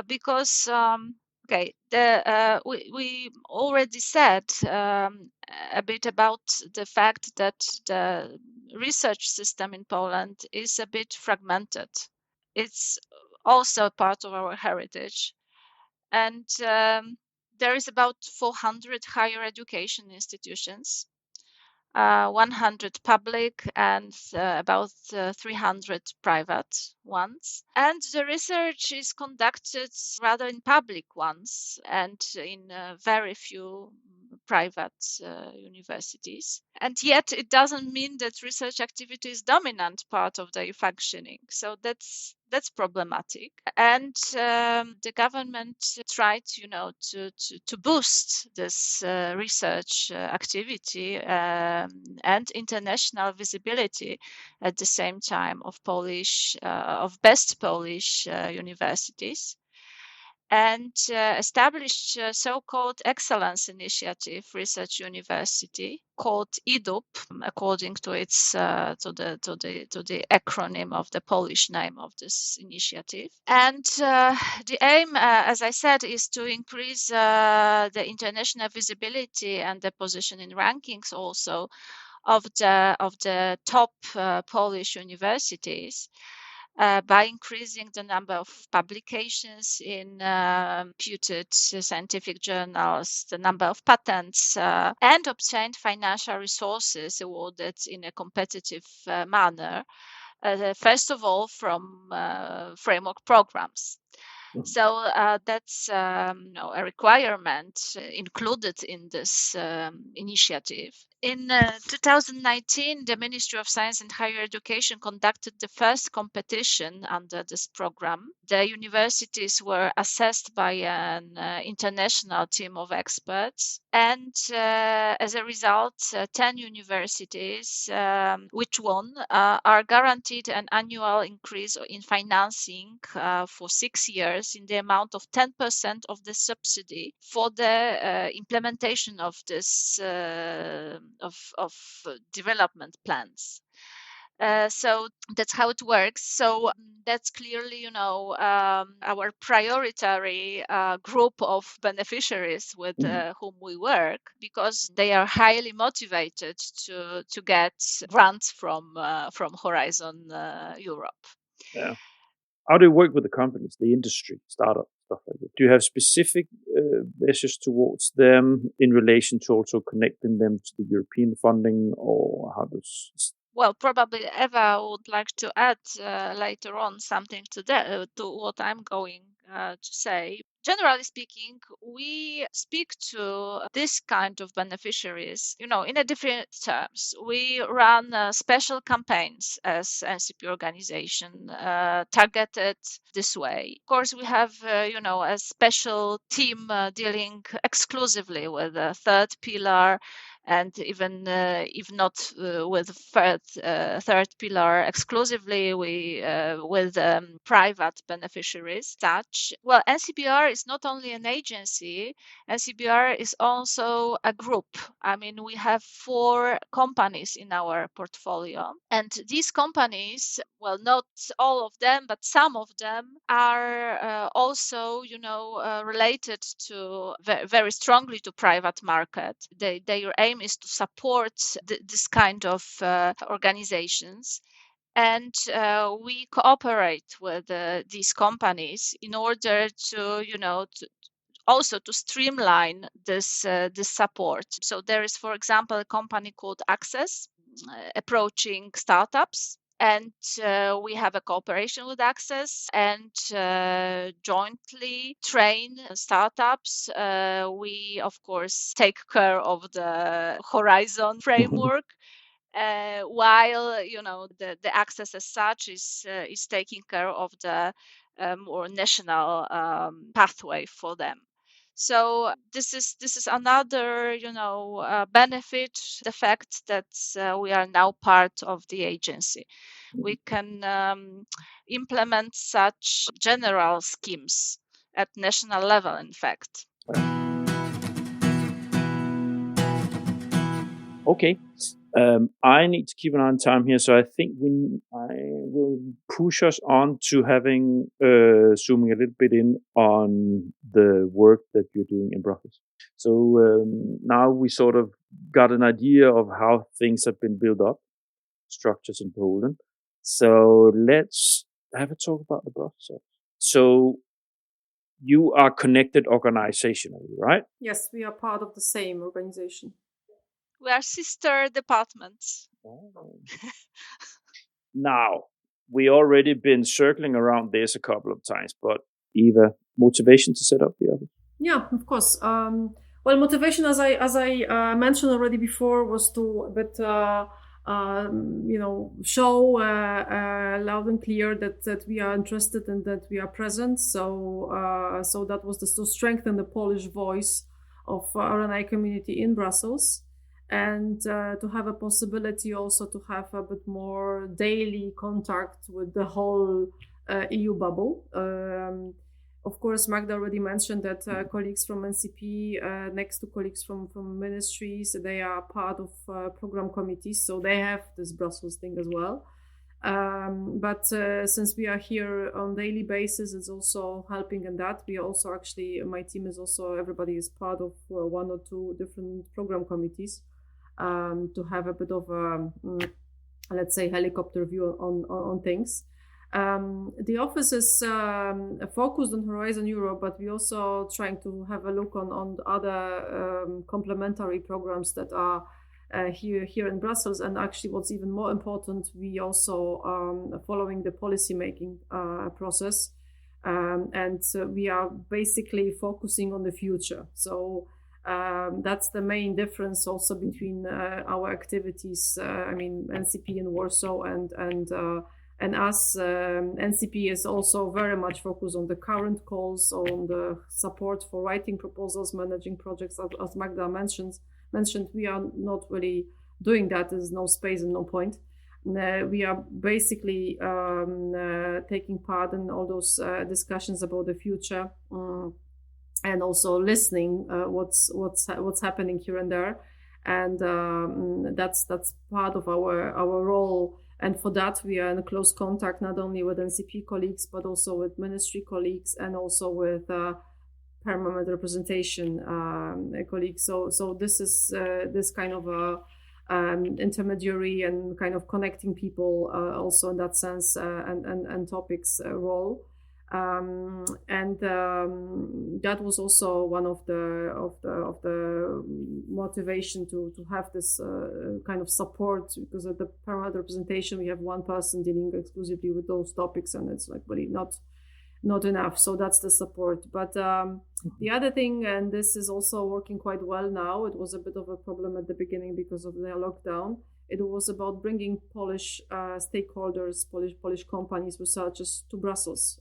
B: Because okay, we already said a bit about the fact that the research system in Poland is a bit fragmented. It's also part of our heritage, and there is about 400 higher education institutions, 100 public and about 300 private ones. And the research is conducted rather in public ones and in very few private universities. And yet it doesn't mean that research activity is dominant part of their functioning. So that's problematic. And the government tried, to boost this research activity and international visibility at the same time of best Polish universities, and established so-called Excellence Initiative Research University called EDUP, according to its to the acronym of the Polish name of this initiative. And the aim, as I said, is to increase the international visibility and the position in rankings also of the top Polish universities. By increasing the number of publications in reputed scientific journals, the number of patents, and obtained financial resources awarded in a competitive manner, first of all from framework programs. So that's a requirement included in this initiative. In 2019, the Ministry of Science and Higher Education conducted the first competition under this program. The universities were assessed by an international team of experts, and as a result, 10 universities which won are guaranteed an annual increase in financing for 6 years in the amount of 10% of the subsidy for the implementation of this of development plans. So that's how it works. So that's clearly, our priority group of beneficiaries with whom we work, because they are highly motivated to get grants from Horizon Europe.
D: Yeah. How do you work with the companies, the industry, startup, stuff like that? Do you have specific measures towards them in relation to also connecting them to the European funding, or how does?
B: Well, probably Eva would like to add later on something to what I'm going to say. Generally speaking, we speak to this kind of beneficiaries, in a different terms. We run special campaigns as NCP organization, targeted this way. Of course, we have, a special team dealing exclusively with the third pillar, and even if not with third pillar exclusively, we with private beneficiaries. Well, NCBR is not only an agency. NCBR is also a group. I mean, we have 4 companies in our portfolio, and these companies, well, not all of them, but some of them are also, related to very strongly to private market. Their aim is to support this kind of organizations. And we cooperate with these companies in order to, also to streamline this support. So there is, for example, a company called Access approaching startups. And we have a cooperation with Access and jointly train startups. We, of course, take care of the Horizon framework. while the access as such is taking care of the more national pathway for them. So this is another benefit, the fact that we are now part of the agency. We can implement such general schemes at national level, in fact.
D: Okay. I need to keep an eye on time here, so I think I will push us on to having zooming a little bit in on the work that you're doing in Brussels. So now we sort of got an idea of how things have been built up, structures in Poland. So let's have a talk about the Brussels. So you are connected organizationally, right?
C: Yes, we are part of the same organization.
B: We are sister departments.
D: Oh. Now, we already been circling around this a couple of times, but Eva, motivation to set up the office?
C: Yeah, of course. Well, motivation, as I mentioned already before, was to a bit show loud and clear that we are interested and that we are present. So that was to strengthen the Polish voice of R&I community in Brussels, and to have a possibility also to have a bit more daily contact with the whole EU bubble. Of course, Magda already mentioned that colleagues from NCP, next to colleagues from ministries, they are part of program committees, so they have this Brussels thing as well. But since we are here on daily basis, it's also helping in that. We are also actually, my team is also, everybody is part of one or two different program committees to have a bit of a, let's say, helicopter view on things. The office is focused on Horizon Europe, but we also trying to have a look on other complementary programs that are here in Brussels. And actually, what's even more important, we also following the policy making process, and we are basically focusing on the future. So that's the main difference also between our activities. I mean, NCP in Warsaw and us. NCP is also very much focused on the current calls, on the support for writing proposals, managing projects. As Magda mentioned, we are not really doing that. There's no space and no point. We are basically taking part in all those discussions about the future, and also listening what's happening here and there, and that's part of our role. And for that, we are in close contact not only with NCP colleagues, but also with ministry colleagues and also with permanent representation colleagues. So this is this kind of intermediary and kind of connecting people also in that sense, and topics role. And that was also one of the motivation to have this kind of support, because at the permanent representation we have one person dealing exclusively with those topics, and it's like really not enough. So that's the support. But the other thing, and this is also working quite well now, it was a bit of a problem at the beginning because of the lockdown. It was about bringing Polish stakeholders, Polish companies, researchers to Brussels.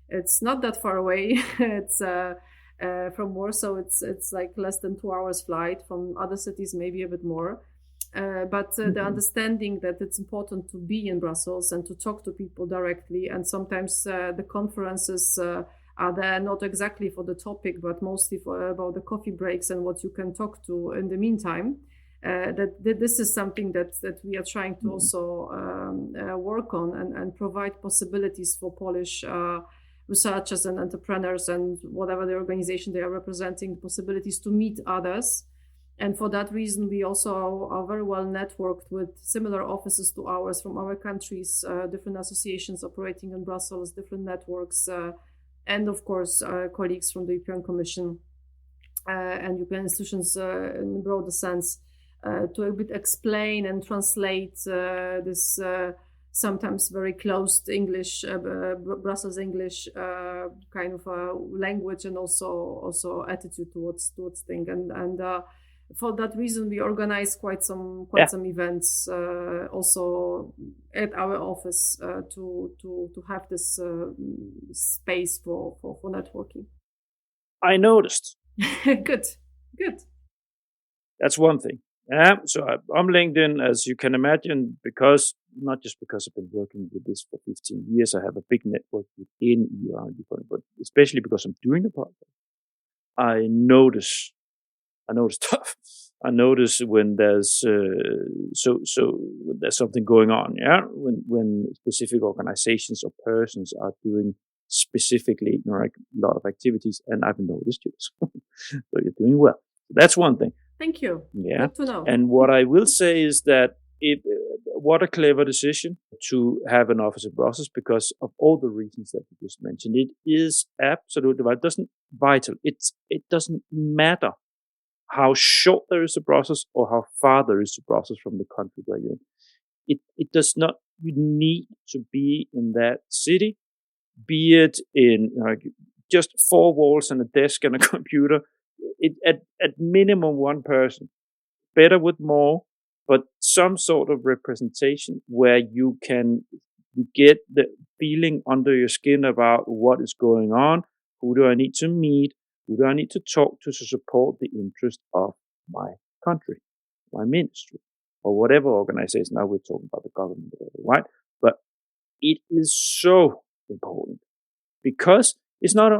C: It's not that far away. It's from Warsaw. It's like less than 2 hours flight. From other cities, maybe a bit more. But the understanding that it's important to be in Brussels and to talk to people directly, and sometimes the conferences are there not exactly for the topic, but mostly about the coffee breaks and what you can talk to in the meantime. That this is something that we are trying to also work on and provide possibilities for Polish researchers and entrepreneurs and whatever the organization they are representing, possibilities to meet others. And for that reason, we also are very well networked with similar offices to ours from our countries, different associations operating in Brussels, different networks, and of course, colleagues from the European Commission and European institutions in a broader sense. To a bit explain and translate this sometimes very closed English, Brussels English kind of language, and also attitude towards things. And for that reason, we organize quite some events also at our office to have this space for networking.
D: I noticed.
C: Good.
D: That's one thing. Yeah. So I'm LinkedIn, as you can imagine, because not just because I've been working with this for 15 years, I have a big network within EU R&D, but especially because I'm doing a podcast. I notice stuff. I notice when there's when there's something going on. Yeah, when specific organizations or persons are doing specifically, like a lot of activities, and I've noticed you. So you're doing well. That's one thing.
C: Thank you.
D: Yeah.
C: Good to know.
D: And what I will say is that what a clever decision to have an office in Brussels, because of all the reasons that you just mentioned. It is absolutely vital. It doesn't matter how short there is to Brussels or how far there is to Brussels from the country where you're in. It does not. You need to be in that city, be it in just four walls and a desk and a computer. At minimum one person, better with more, but some sort of representation where you get the feeling under your skin about what is going on, who do I need to meet, who do I need to talk to support the interest of my country, my ministry, or whatever organization. Now we're talking about the government, right? But it is so important because it's not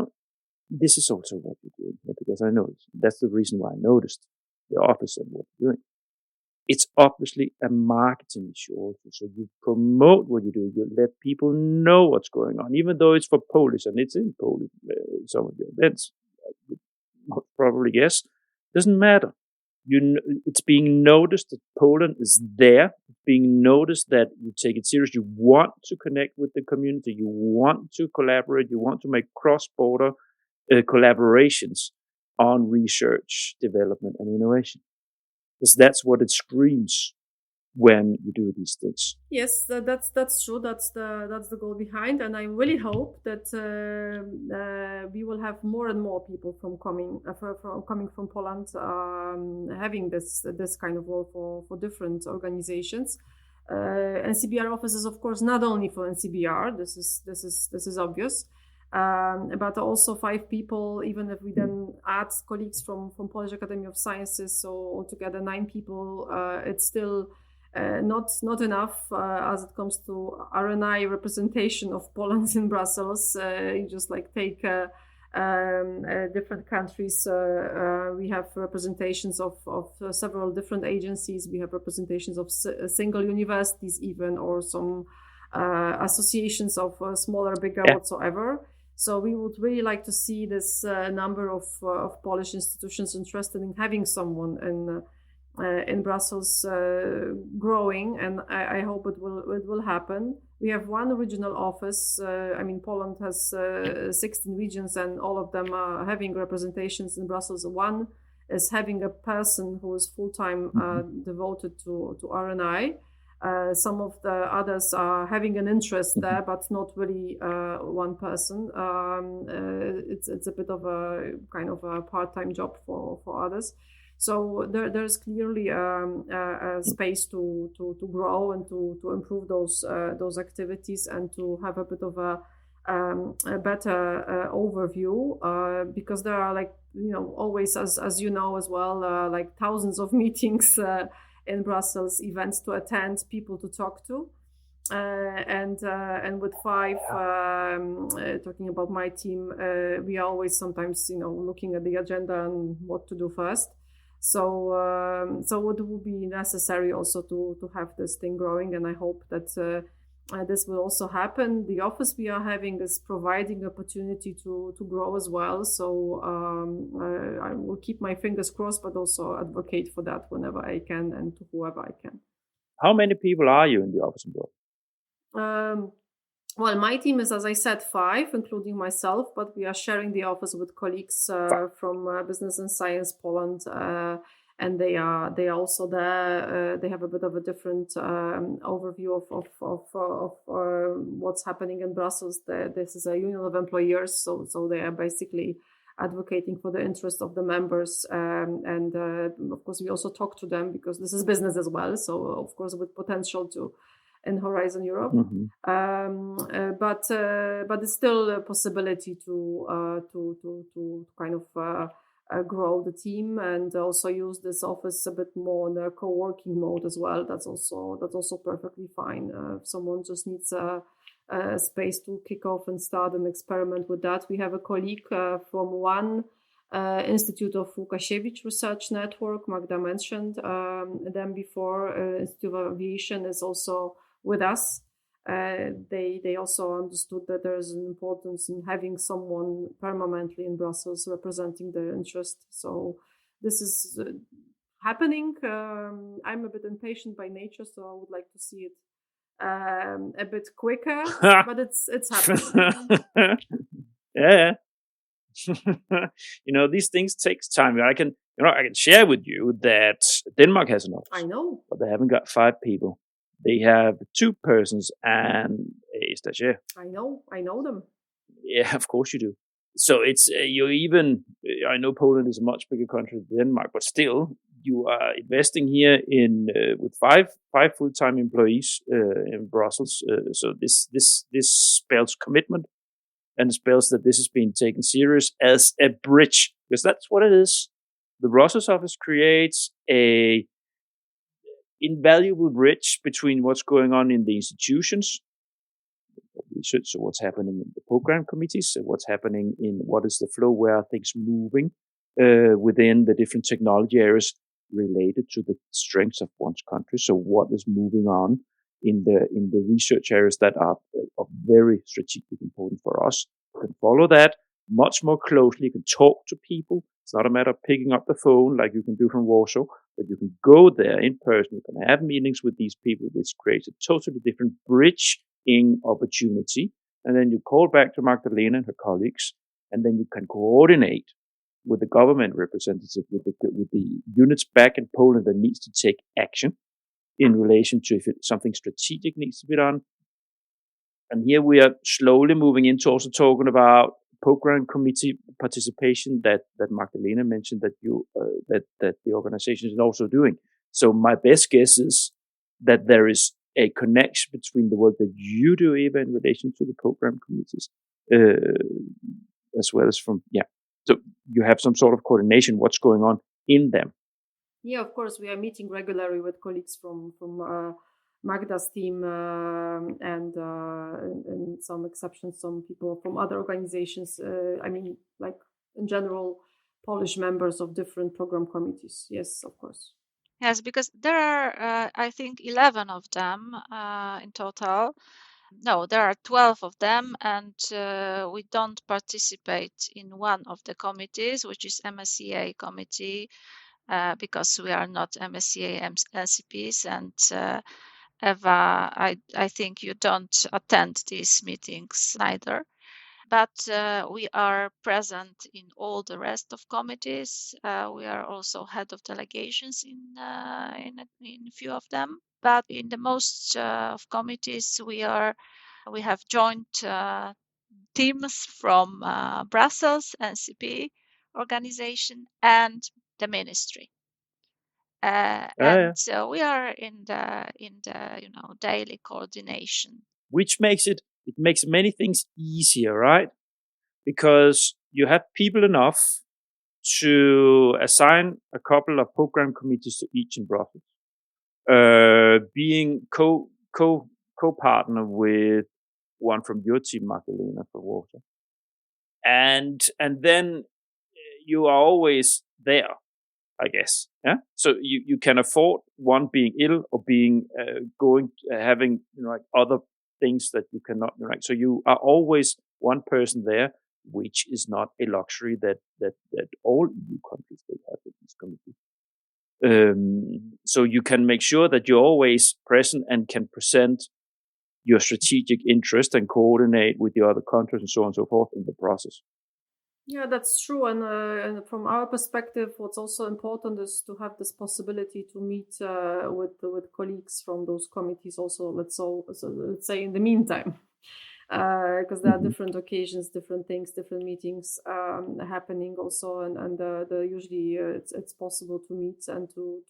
D: this is also what we're doing, because I noticed. That's the reason why I noticed the office and what we're doing. It's obviously a marketing issue also. So you promote what you do. You let people know what's going on, even though it's for Polish and it's in Polish. Some of the events, I would most probably guess, doesn't matter. It's being noticed that Poland is there. It's being noticed that you take it serious. You want to connect with the community. You want to collaborate. You want to make cross-border collaborations on research, development, and innovation. Because that's what it screams when you do these things.
C: Yes, that's true. That's the goal behind, and I really hope that we will have more and more people coming from Poland, having this kind of role for different organizations. NCBR office is, of course, not only for NCBR. This is obvious. But also 5 people, even if we then add colleagues from Polish Academy of Sciences, so altogether 9 people, it's still not enough as it comes to R&I representation of Poland in Brussels. You just take different countries. We have representations of several different agencies. We have representations of single universities even, or some associations of smaller, bigger, whatsoever. So we would really like to see this number of Polish institutions interested in having someone in Brussels growing, and I hope it will happen. We have one regional office. Poland has 16 regions, and all of them are having representations in Brussels. One is having a person who is full-time devoted to R&I. Some of the others are having an interest there, but not really one person. It's a bit of a kind of a part-time job for others. So there's clearly a space to grow and to improve those activities and to have a bit of a better overview, because there are always, as you know as well, thousands of meetings in Brussels, events to attend, people to talk to, and with 5, talking about my team, we are always sometimes looking at the agenda and what to do first. So it will be necessary also to have this thing growing, and I hope that this will also happen. The office we are having is providing opportunity to grow as well. So I will keep my fingers crossed, but also advocate for that whenever I can and to whoever I can.
D: How many people are you in the office in Brussels?
C: Well, my team is, as I said, 5, including myself, but we are sharing the office with colleagues from Business and Science Poland, and they are also there. They have a bit of a different overview of what's happening in Brussels. This is a union of employers, so they are basically advocating for the interest of the members. And of course, we also talk to them because this is business as well. So, of course, with potential to in Horizon Europe. But it's still a possibility to kind of grow the team and also use this office a bit more in a co-working mode as well. That's also perfectly fine. If someone just needs a space to kick off and start an experiment with that. We have a colleague from one Institute of Łukasiewicz Research Network. Magda mentioned them before. Institute of Aviation is also with us. They also understood that there is an importance in having someone permanently in Brussels representing their interest. So this is happening. I'm a bit impatient by nature, so I would like to see it a bit quicker, but it's happening.
D: Yeah. These things takes time. I can share with you that Denmark has an office.
C: I know,
D: but they haven't got 5 people. They have 2 persons and a stagiaire.
C: I know them.
D: Yeah, of course you do. So it's I know Poland is a much bigger country than Denmark, but still you are investing here in with 5 full-time employees in Brussels. So this spells commitment, and it spells that this is being taken serious as a bridge, because that's what it is. The Brussels office creates a invaluable bridge between what's going on in the institutions, research, so what's happening in the program committees, so what's happening in what is the flow, where are things moving within the different technology areas related to the strengths of one's country. So what is moving on in the research areas that are of very strategic importance for us. You can follow that much more closely. You can talk to people. It's not a matter of picking up the phone like you can do from Warsaw, but you can go there in person. You can have meetings with these people, which creates a totally different bridging opportunity. And then you call back to Magdalena and her colleagues, and then you can coordinate with the government representative, with the units back in Poland that needs to take action in relation to if something strategic needs to be done. And here we are slowly moving into also talking about program committee participation that Magdalena mentioned that that the organization is also doing. So my best guess is that there is a connection between the work that you do, Eva, in relation to the program committees, as well as so you have some sort of coordination, what's going on in them.
C: Yeah, of course, we are meeting regularly with colleagues from Magda's team and some exceptions, some people from other organizations. Like in general, Polish members of different program committees. Yes, of course.
B: Yes, because there are, I think, 11 of them in total. No, there are 12 of them, and we don't participate in one of the committees, which is MSCA committee, because we are not MSCA NCPs. And Eva, I think you don't attend these meetings neither. But we are present in all the rest of committees. We are also head of delegations in a few of them. But in the most of committees, we have joint teams from Brussels NCP organization and the ministry. So we are in the daily coordination,
D: which makes many things easier, right? Because you have people enough to assign a couple of program committees to each in Brussels, being co-partner with one from your team, Magdalena, for Warsaw, and then you are always there, I guess. Yeah. So you can afford one being ill or being having like other things that you cannot. Right. So you are always one person there, which is not a luxury that all EU countries they have in this committee. So you can make sure that you're always present and can present your strategic interest and coordinate with the other countries and so on and so forth in the process.
C: Yeah, that's true. And from our perspective, what's also important is to have this possibility to meet with colleagues from those committees also, let's say in the meantime. because there are different occasions, different things, different meetings happening also, and usually it's possible to meet and to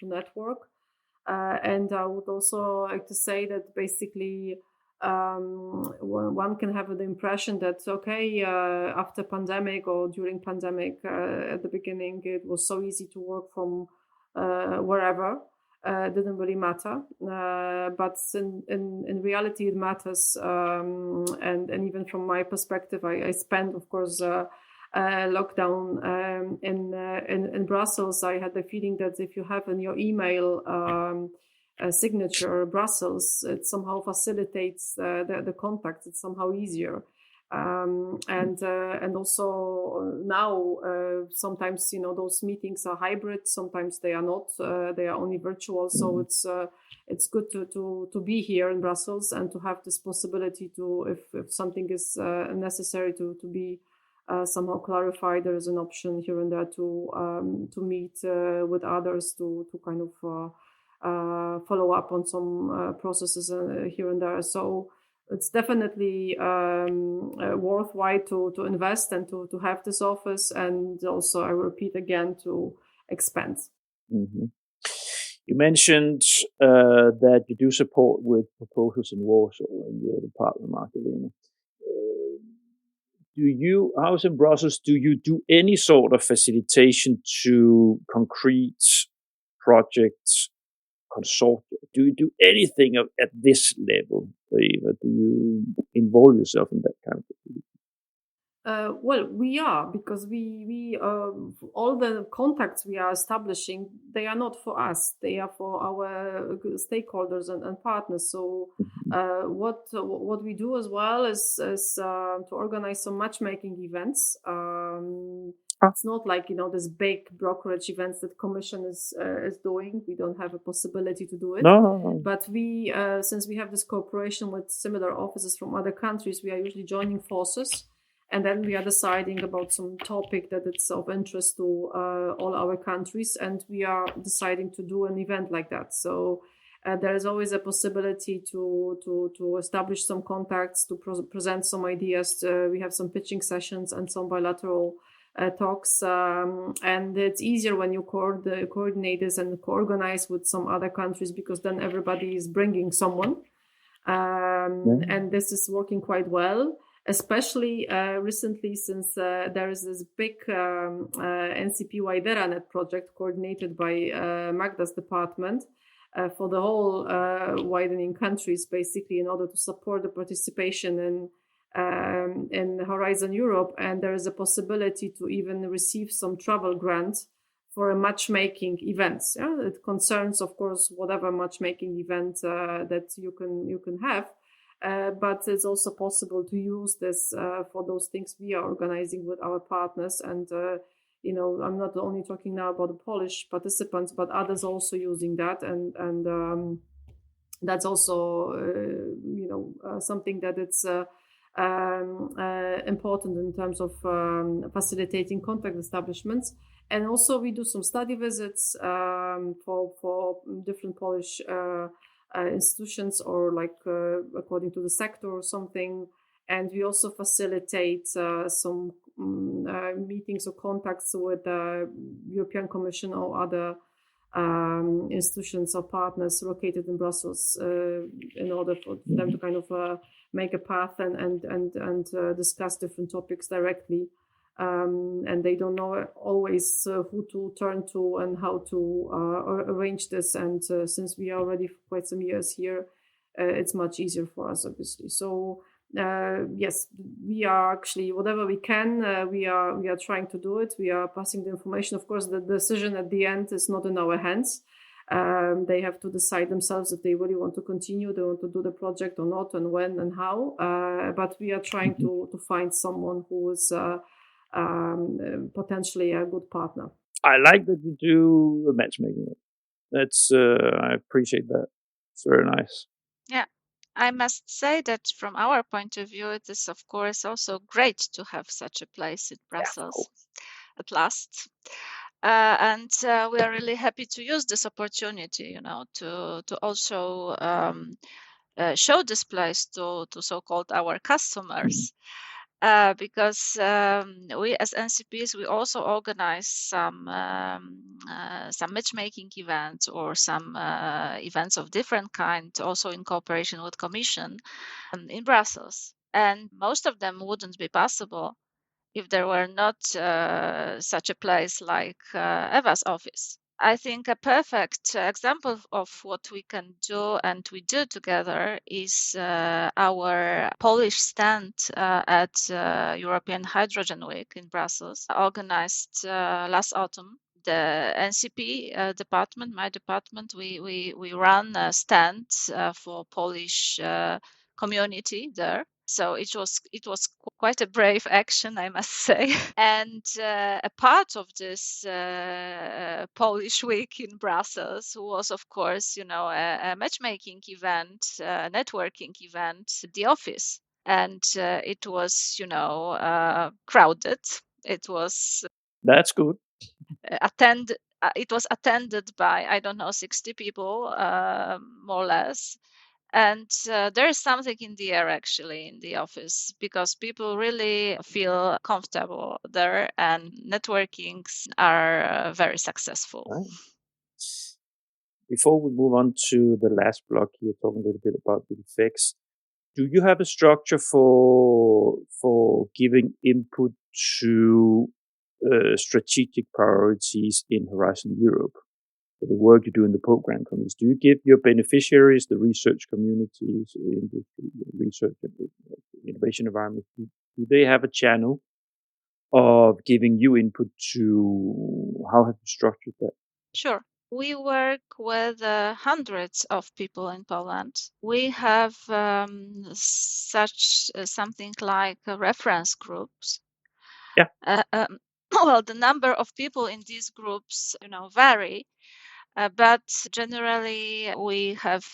C: network. And I would also like to say that basically one can have the impression that after pandemic or during pandemic, at the beginning it was so easy to work from wherever. Didn't really matter, but in reality it matters, and even from my perspective, I spent, of course, lockdown in Brussels. I had the feeling that if you have in your email a signature Brussels, it somehow facilitates the contacts. It's somehow easier. And also now sometimes those meetings are hybrid, sometimes they are not, they are only virtual, so it's good to be here in Brussels and to have this possibility to, if something is necessary to be somehow clarified, there is an option here and there to meet with others to kind of follow up on some processes here and there. So it's definitely worthwhile to invest and to have this office, and also, I repeat again, to expand.
D: Mm-hmm. You mentioned that you do support with proposals in Warsaw in your department, Magdalena. How's in Brussels, do you do any sort of facilitation to concrete projects, consortia? Do you do anything at this level, Eva? Do you involve yourself in that kind of activity?
C: Well, we are, because we all the contacts we are establishing, they are not for us, they are for our stakeholders and partners. So what we do as well is to organize some matchmaking events. It's not like this big brokerage events that Commission is doing. We don't have a possibility to do it.
D: No.
C: But we, since we have this cooperation with similar offices from other countries, we are usually joining forces. And then we are deciding about some topic that it's of interest to all our countries, and we are deciding to do an event like that. So there is always a possibility to establish some contacts, to present some ideas. We have some pitching sessions and some bilateral talks, and it's easier when you coordinate this and co-organize with some other countries, because then everybody is bringing someone, and this is working quite well. Especially recently, since there is this big NCP Wideranet project coordinated by Magda's department for the whole widening countries, basically, in order to support the participation in Horizon Europe. And there is a possibility to even receive some travel grants for a matchmaking events. Yeah? It concerns, of course, whatever matchmaking event that you can have. But it's also possible to use this for those things we are organizing with our partners. And, I'm not only talking now about the Polish participants, but others also using that. And that's also, something that it's important in terms of facilitating contact establishments. And also we do some study visits for different Polish institutions, or like according to the sector or something. And we also facilitate some meetings or contacts with the European Commission or other institutions or partners located in Brussels in order for them to kind of make a path and discuss different topics directly. And they don't know always who to turn to and how to arrange this. And since we are already for quite some years here, it's much easier for us, obviously. So yes, we are actually, whatever we can, we are trying to do it. We are passing the information. Of course, the decision at the end is not in our hands. They have to decide themselves if they really want to continue, they want to do the project or not, and when and how. But we are trying to find someone who is potentially a good partner.
D: I like that you do matchmaking. That's I appreciate that. It's very nice.
B: Yeah, I must say that from our point of view, it is of course also great to have such a place in Brussels at last. And we are really happy to use this opportunity, to also show this place to so-called our customers. Because we as NCPs, we also organize some matchmaking events or some events of different kind, also in cooperation with Commission in Brussels. And most of them wouldn't be possible if there were not such a place like Eva's office. I think a perfect example of what we can do and we do together is our Polish stand at European Hydrogen Week in Brussels, organized last autumn. The NCP department, my department, we run a stand for Polish community there. So it was quite a brave action, I must say. And a part of this Polish week in Brussels was, of course, a matchmaking event, a networking event, at the office. And it was, crowded. It was
D: That's good.
B: It was attended by, I don't know, 60 people, more or less. And there is something in the air actually in the office, because people really feel comfortable there and networkings are very successful.
D: Right. Before we move on to the last block here, talking a little bit about the effects, do you have a structure for giving input to strategic priorities in Horizon Europe? For the work you do in the program committees, do you give your beneficiaries, the research communities, industry, research and innovation environment, do they have a channel of giving you input to how have you structured that?
B: Sure. We work with hundreds of people in Poland. We have something like reference groups.
D: Yeah.
B: Well, the number of people in these groups, vary. But generally, we have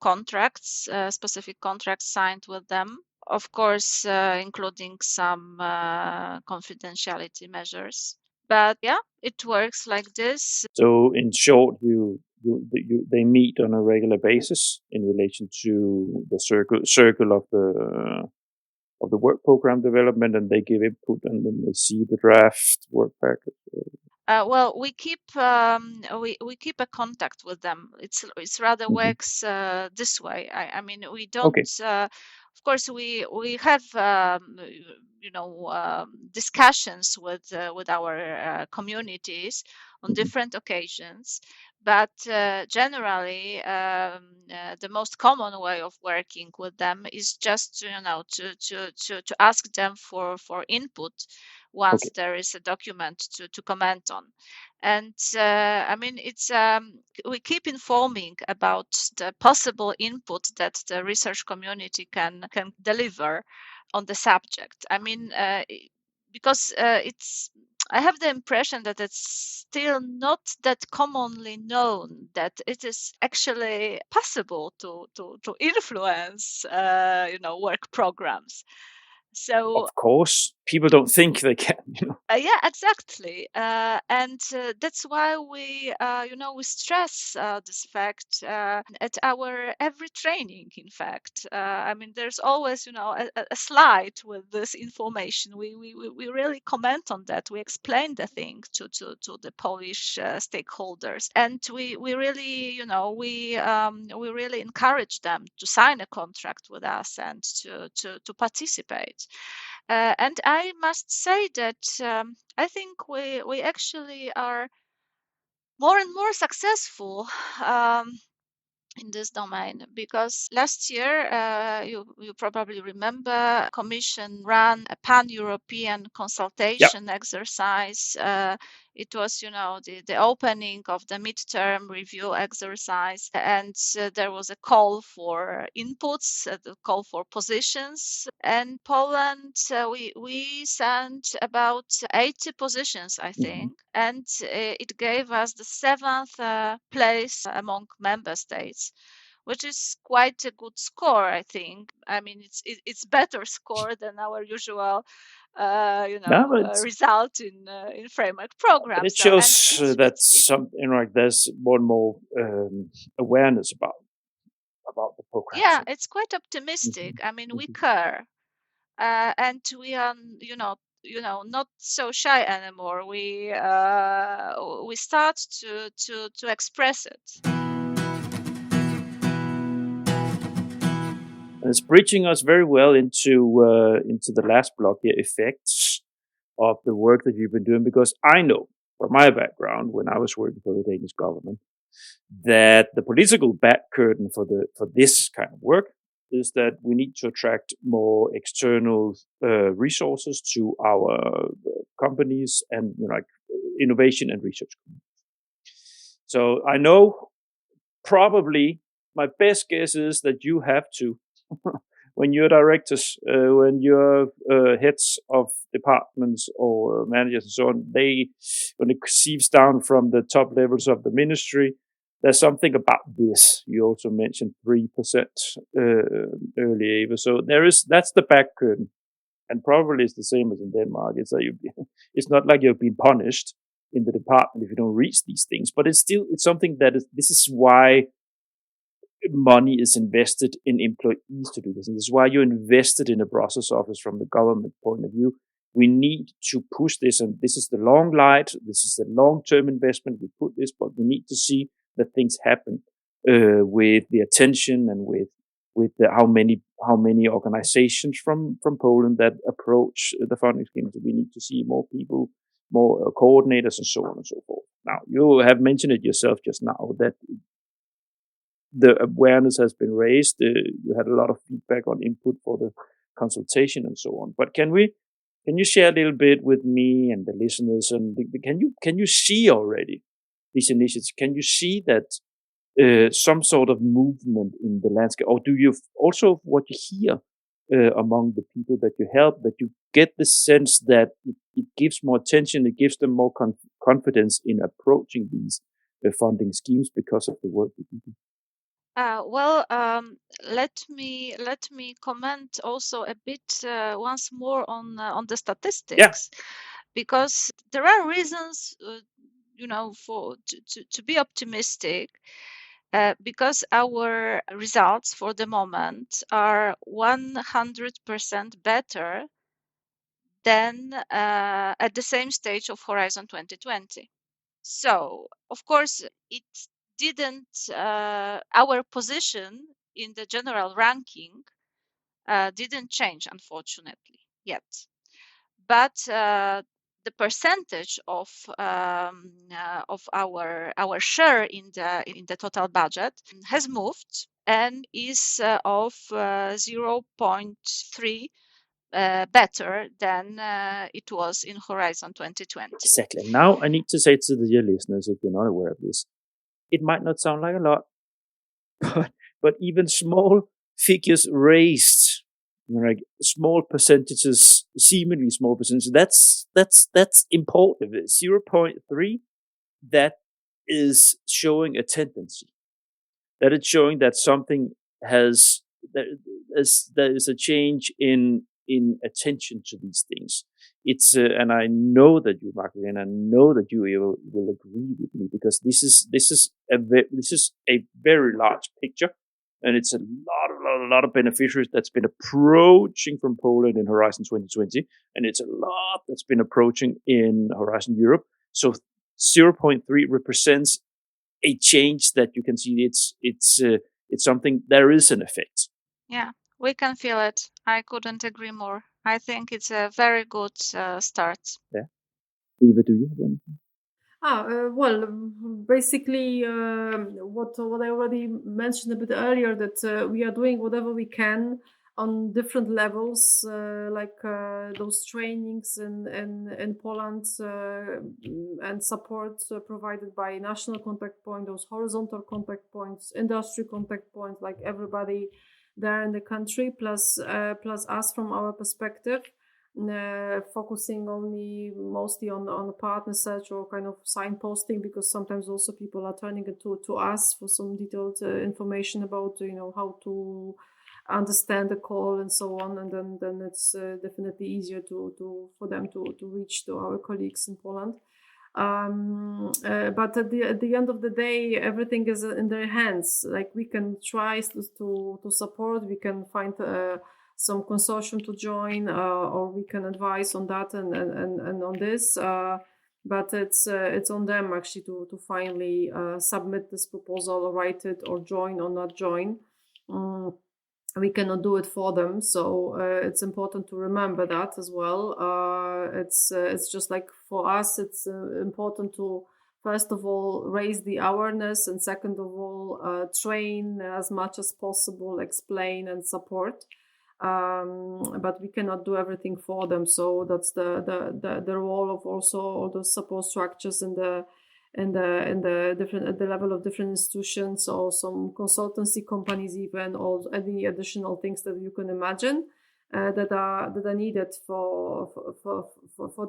B: contracts, specific contracts signed with them. Of course, including some confidentiality measures. But yeah, it works like this.
D: So, in short, they meet on a regular basis in relation to the circle of the work program development, and they give input, and then they see the draft work package.
B: Well, we keep we keep a contact with them. It's rather works this way. I mean, we don't.
D: Okay.
B: Of course, we have discussions with our communities on different occasions, but generally the most common way of working with them is just to ask them for input once there is a document to comment on. And I mean, it's we keep informing about the possible input that the research community can deliver on the subject. I mean, because I have the impression that it's still not that commonly known that it is actually possible to influence work programs. So
D: of course, people don't think they can.
B: yeah, exactly, and that's why we we stress this fact at our every training. In fact, I mean, there's always a slide with this information. We really comment on that. We explain the thing to the Polish stakeholders, and we really we really encourage them to sign a contract with us and to participate. And I must say that I think we actually are more and more successful in this domain, because last year you probably remember Commission ran a pan-European consultation exercise. It was the opening of the midterm review exercise, and there was a call for inputs, a call for positions. And Poland, we sent about 80 positions, I think, and it gave us the 7th place among member states, which is quite a good score, I think. I mean, it's better score than our usual result in framework programs.
D: But it shows that something like there's more and more awareness about about the programs.
B: Yeah, it's quite optimistic. I mean, we care, and we are, not so shy anymore. We start to express it.
D: And it's bridging us very well into the last block here, effects of the work that you've been doing, because I know from my background when I was working for the Danish government that the political back curtain for this kind of work is that we need to attract more external resources to our companies and like innovation and research communities. So I know probably my best guess is that you have to when you're directors, when you're heads of departments or managers and so on, when it seeps down from the top levels of the ministry, there's something about this. You also mentioned 3% earlier, Eva. So that's the back curtain, and probably it's the same as in Denmark. It's not like you've been punished in the department if you don't reach these things, but it's something this is why money is invested in employees to do this. And this is why you invested in a Brussels office from the government point of view. We need to push this, and this is the long light. This is the long-term investment. We put this, but we need to see that things happen with the attention and with how many organizations from Poland that approach the funding schemes. We need to see more people, more coordinators, and so on and so forth. Now, you have mentioned it yourself just now that the awareness has been raised. You had a lot of feedback on input for the consultation and so on. But can you share a little bit with me and the listeners? And can you see already these initiatives? Can you see that some sort of movement in the landscape, or do you also what you hear among the people that you help, that you get the sense that it gives more attention, it gives them more confidence in approaching these funding schemes because of the work that you do?
B: Let me comment also a bit once more on the statistics, because there are reasons, to be optimistic, because our results for the moment are 100% better than at the same stage of Horizon 2020. So, of course, it didn't, our position in the general ranking didn't change, unfortunately, yet. But the percentage of our share in the total budget has moved and is of 0.3 better than it was in Horizon 2020.
D: Exactly. Now I need to say to the dear listeners, if you're not aware of this, it might not sound like a lot, but even small figures raised, like small percentages, seemingly small percentages, that's important. 0.3, that is showing a tendency. That it's showing that something there is a change in attention to these things. It's and I know that you, Margaret, and I know that you will agree with me, because this is a very large picture, and it's a lot of beneficiaries that's been approaching from Poland in Horizon 2020, and it's a lot that's been approaching in Horizon Europe. So 0.3 represents a change that you can see. It's something, there is an effect.
B: Yeah, we can feel it. I couldn't agree more. I think it's a very good start.
D: Yeah. Eva, do you have anything?
C: Well, basically, what I already mentioned a bit earlier, that we are doing whatever we can on different levels, like those trainings in Poland, and support provided by national contact point, those horizontal contact points, industry contact points, like everybody there in the country, plus us from our perspective. Focusing mostly on the partner search or kind of signposting, because sometimes also people are turning it to us for some detailed information about how to understand the call and so on, and then it's definitely easier for them to reach to our colleagues in Poland. But at the end of the day, everything is in their hands. Like, we can try to support, we can find some consortium to join, or we can advise on that and on this. But it's on them actually to finally submit this proposal, or write it, or join or not join. We cannot do it for them, so it's important to remember that as well. It's just like for us, it's important to first of all raise the awareness, and second of all train as much as possible, explain and support. But we cannot do everything for them, so that's the role of also all those support structures in the different, at the level of different institutions, or some consultancy companies, even, or any additional things that you can imagine that are needed for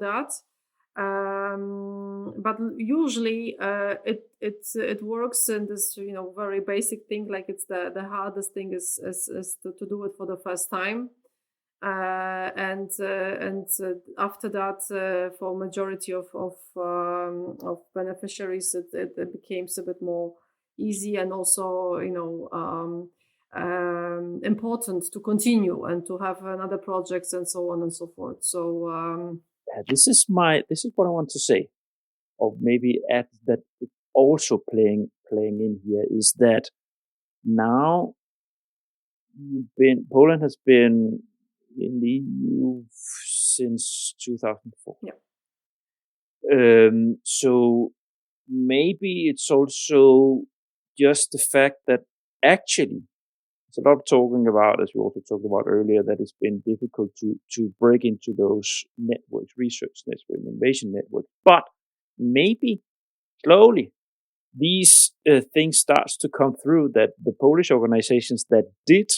C: that. But usually it works in this very basic thing, like it's the hardest thing is to do it for the first time. And after that, for majority of beneficiaries, it became a bit more easy, and also important to continue and to have another projects and so on and so forth. So
D: this is what I want to say, or maybe add that also playing in here, is that now Poland has been in the EU since 2004.
C: Yeah.
D: So maybe it's also just the fact that actually there's a lot of talking about, as we also talked about earlier, that it's been difficult to break into those networks, research networks, innovation networks. But maybe slowly these things starts to come through, that the Polish organizations that did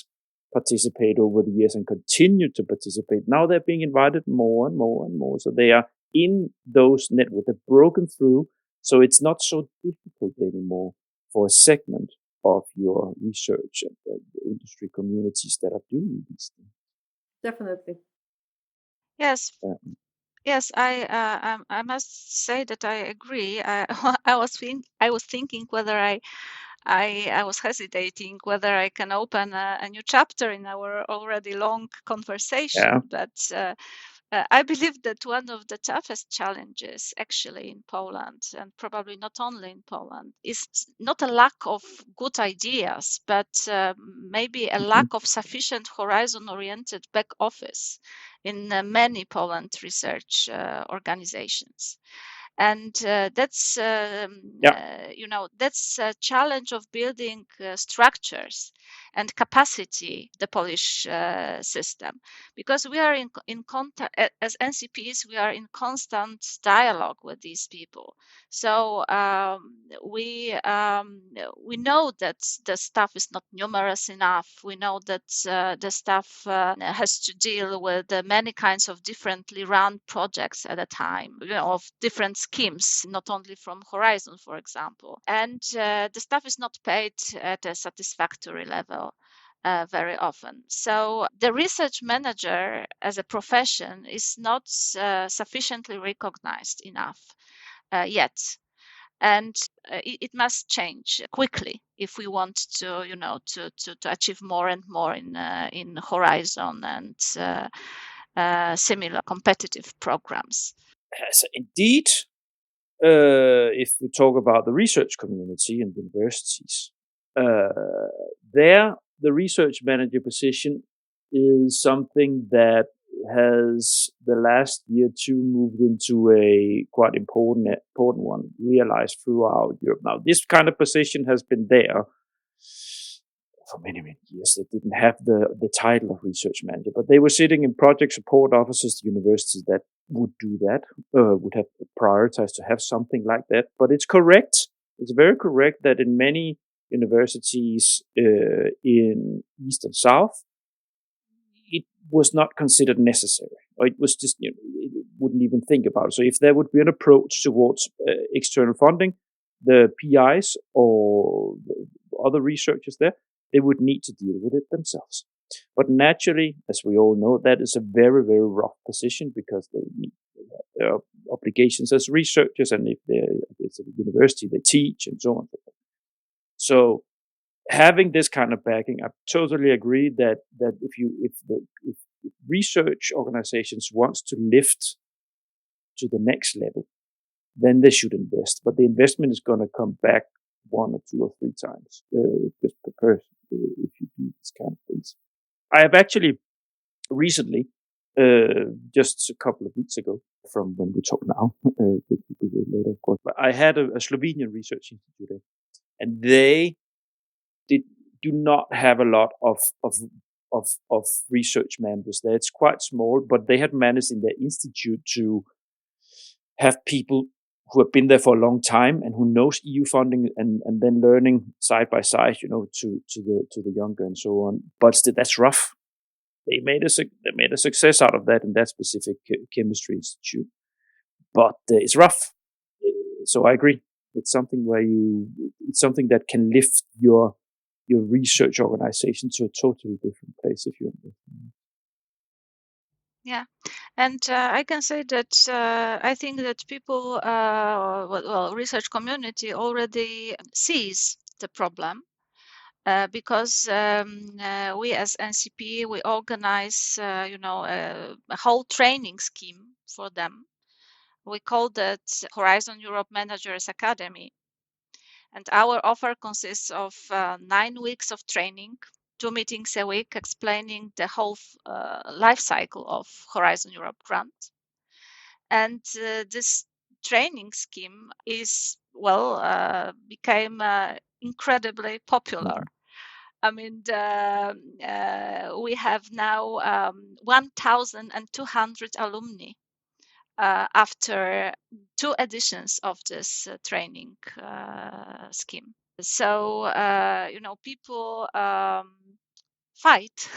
D: participate over the years and continue to participate, now they're being invited more and more and more. So they are in those networks, they've broken through. So it's not so difficult anymore for a segment of your research and the industry communities that are doing these things.
C: Definitely.
B: Yes. Yes, I must say that I agree. I was thinking whether I was hesitating whether I can open a new chapter in our already long conversation, but I believe that one of the toughest challenges actually in Poland, and probably not only in Poland, is not a lack of good ideas, but maybe a lack of sufficient horizon-oriented back office in many Poland research organizations. And that's that's a challenge of building structures and capacity, the Polish system, because we are in contact as NCPs. We are in constant dialogue with these people. So we know that the staff is not numerous enough. We know that the staff has to deal with many kinds of differently run projects at a time, of different schemes, not only from Horizon, for example. And the staff is not paid at a satisfactory level very often. So the research manager as a profession is not sufficiently recognized enough yet. And it must change quickly if we want to, to achieve more and more in Horizon and similar competitive programs.
D: So indeed, if we talk about the research community and universities, the research manager position is something that has the last year too moved into a quite important one, realized throughout Europe. Now, this kind of position has been there for many, many years. They didn't have the title of research manager, but they were sitting in project support offices to universities that would do that, would have prioritized to have something like that. But it's correct. It's very correct that in many universities in East and South, it was not considered necessary, or it was just, it wouldn't even think about it. So if there would be an approach towards external funding, the PIs or other researchers there, they would need to deal with it themselves. But naturally, as we all know, that is a very, very rough position, because there are obligations as researchers, and if it's a university, they teach and so on. So having this kind of backing, I totally agree that if research organizations wants to lift to the next level, then they should invest. But the investment is going to come back 1 or 2 or 3 times just per person if you do this kind of things. I have actually recently, just a couple of weeks ago, from when we talk now, later of course, but I had a Slovenian research institute, and they do not have a lot of research members there. It's quite small, but they had managed in their institute to have people who have been there for a long time and who knows EU funding, and then learning side by side, to the younger and so on. But still, that's rough. They made a success out of that in that specific chemistry institute, but it's rough. So I agree. It's something that can lift your research organization to a totally different place if you understand.
B: Yeah, and I can say that I think that people, research community already sees the problem. Because we as NCP, we organize, a whole training scheme for them. We call that Horizon Europe Managers Academy. And our offer consists of 9 weeks of training, 2 meetings a week, explaining the whole life cycle of Horizon Europe grant. And this training scheme became incredibly popular. I mean, we have now 1,200 alumni after 2 editions of this training scheme. So, people fight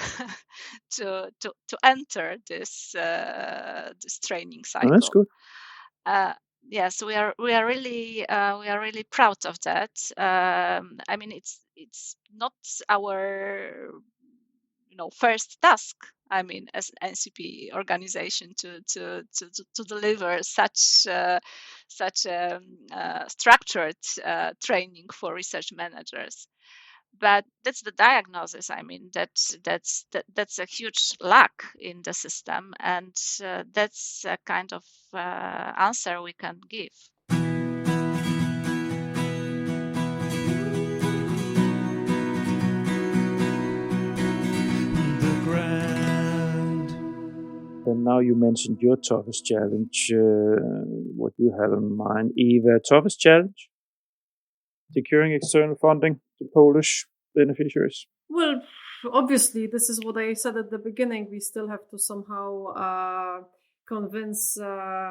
B: to enter this training cycle.
D: Oh, that's good.
B: Yes, we are really proud of that. I mean, it's not our first task. I mean, as NCP organization to deliver such structured training for research managers. But that's the diagnosis. I mean, that's a huge lack in the system, and that's a kind of answer we can give.
A: The Grant.
D: Then now you mentioned your toughest challenge. What you have in mind, Eva? Toughest challenge? Securing external funding to Polish beneficiaries?
C: Well, obviously, this is what I said at the beginning. We still have to somehow convince the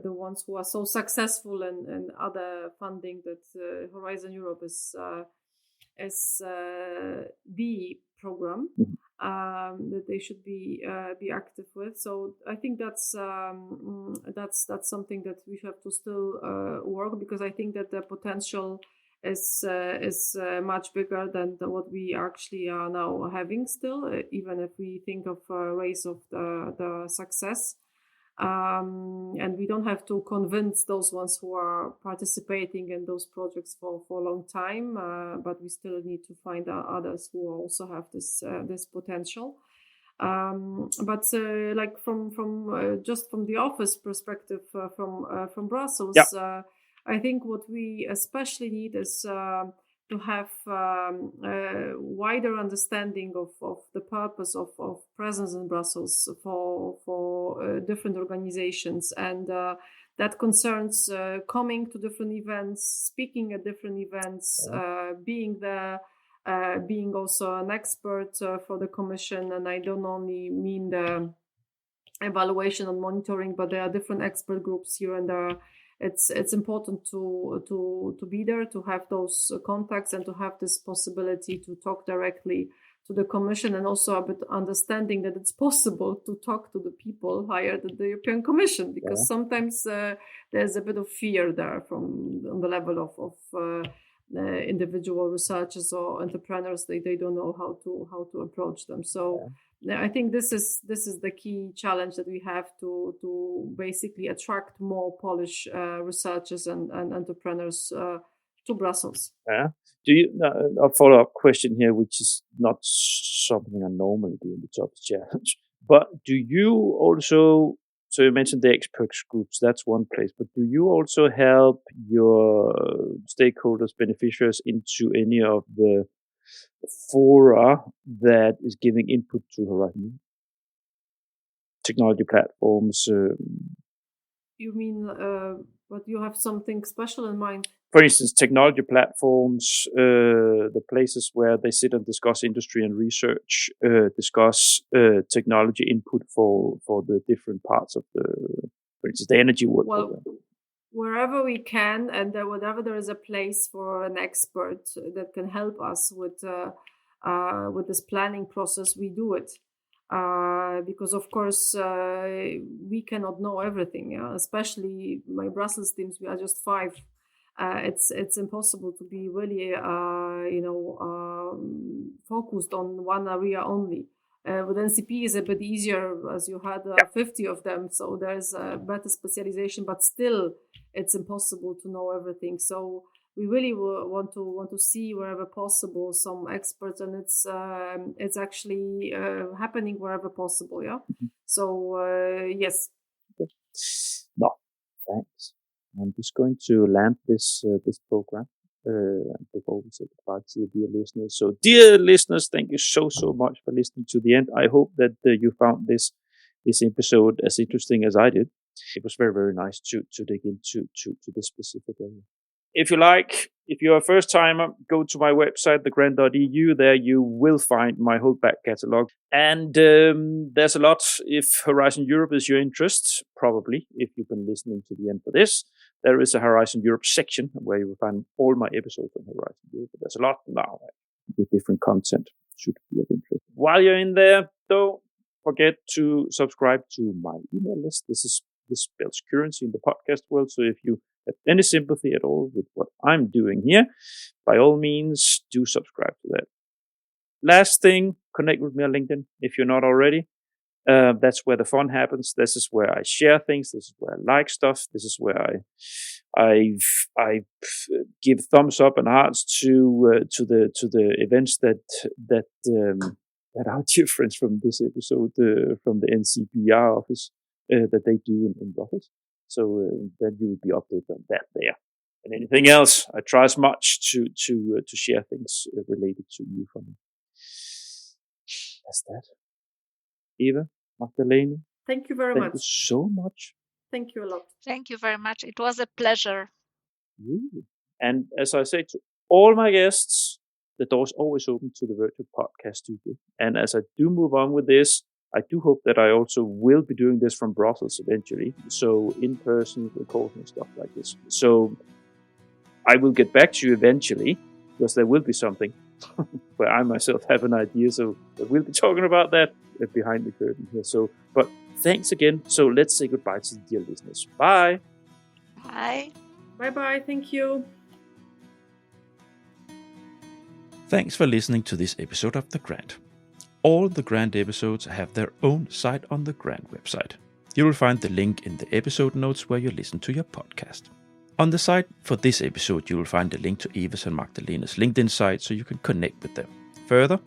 C: ones who are so successful in other funding that Horizon Europe is the program that they should be active with. So I think that's something that we have to still work, because I think that the potential is much bigger than what we actually are now having still, even if we think of a race of the success. And we don't have to convince those ones who are participating in those projects for a long time, but we still need to find others who also have this potential. But like from just from the office perspective, from Brussels,
D: Yeah.
C: I think what we especially need is to have a wider understanding of the purpose of presence in Brussels for different organizations, and that concerns coming to different events, speaking at different events, being there, being also an expert for the Commission. And I don't only mean the evaluation and monitoring, but there are different expert groups here and there. It's important to be there, to have those contacts, and to have this possibility to talk directly to the Commission, and also a bit understanding that it's possible to talk to the people hired at the European Commission, because sometimes there's a bit of fear there on the level of individual researchers or entrepreneurs. They don't know how to approach them. So I think this is the key challenge that we have to basically attract more Polish researchers and entrepreneurs to Brussels.
D: Yeah. Do you a follow-up question here, which is not something I normally do in the Topics Challenge, but do you also? So you mentioned the experts groups. That's one place, but do you also help your stakeholders, beneficiaries, into any of the fora that is giving input to Horizon? Technology platforms.
C: You mean, but you have something special in mind?
D: For instance, technology platforms, the places where they sit and discuss industry and research, discuss technology input for the different parts of for instance, the energy work.
C: Well, wherever we can, and whenever there is a place for an expert that can help us with this planning process, we do it. Because of course we cannot know everything, especially my Brussels teams. We are just 5. It's impossible to be really focused on one area only. With NCP is a bit easier, as you had 50 of them, so there's a better specialization, but still it's impossible to know everything. So we really want to see wherever possible some experts, and it's actually happening wherever possible. Yeah. Mm-hmm. So yes.
D: No, thanks. I'm just going to land this program before we say goodbye to the dear listeners. So, dear listeners, thank you so much for listening to the end. I hope that you found this episode as interesting as I did. It was very, very nice to dig into this specific area. If you're a first timer, go to my website, thegrant.eu. There you will find my whole back catalogue. And there's a lot. If Horizon Europe is your interest, probably, if you've been listening to the end for this, there is a Horizon Europe section where you will find all my episodes on Horizon Europe. But there's a lot now with different content. Should be of interest. While you're in there, don't forget to subscribe to my email list. This builds currency in the podcast world. So if you have any sympathy at all with what I'm doing here, by all means, do subscribe to that. Last thing, connect with me on LinkedIn if you're not already. That's where the fun happens. This is where I share things. This is where I like stuff. This is where I give thumbs up and hearts to the events that our dear friends from this episode from the NCPR office that they do in Brussels. So then you will be updated on that there. And anything else, I try as much to share things related to you from me. That's that. Eva, Magdalena.
C: Thank you very much.
D: Thank you so much.
C: Thank you a lot.
B: Thank you very much. It was a pleasure.
D: And as I say to all my guests, the door's always open to the virtual podcast studio. And as I do move on with this, I do hope that I also will be doing this from Brussels eventually. So in-person recording and stuff like this. So I will get back to you eventually, because there will be something where I myself have an idea. So we'll be talking about that behind the curtain here. So, but thanks again. So let's say goodbye to the dear listeners. Bye.
B: Bye.
C: Bye-bye. Thank you.
A: Thanks for listening to this episode of The Grant. All the Grant episodes have their own site on the Grant website. You will find the link in the episode notes where you listen to your podcast. On the site for this episode, you will find a link to Eva's and Magdalena's LinkedIn site so you can connect with them. Further,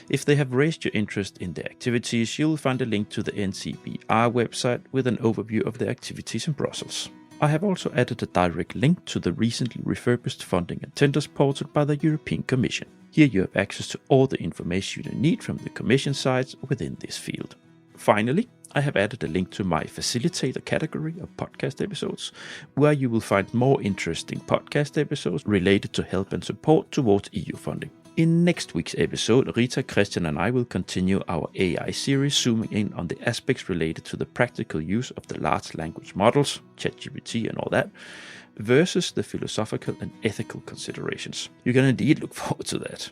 A: if they have raised your interest in their activities, you will find a link to the NCPR website with an overview of their activities in Brussels. I have also added a direct link to the recently refurbished funding and tenders portal by the European Commission. Here you have access to all the information you need from the Commission sites within this field. Finally, I have added a link to my facilitator category of podcast episodes, where you will find more interesting podcast episodes related to help and support towards EU funding. In next week's episode, Rita, Christian and I will continue our AI series, zooming in on the aspects related to the practical use of the large language models, ChatGPT and all that, versus the philosophical and ethical considerations. You can indeed look forward to that.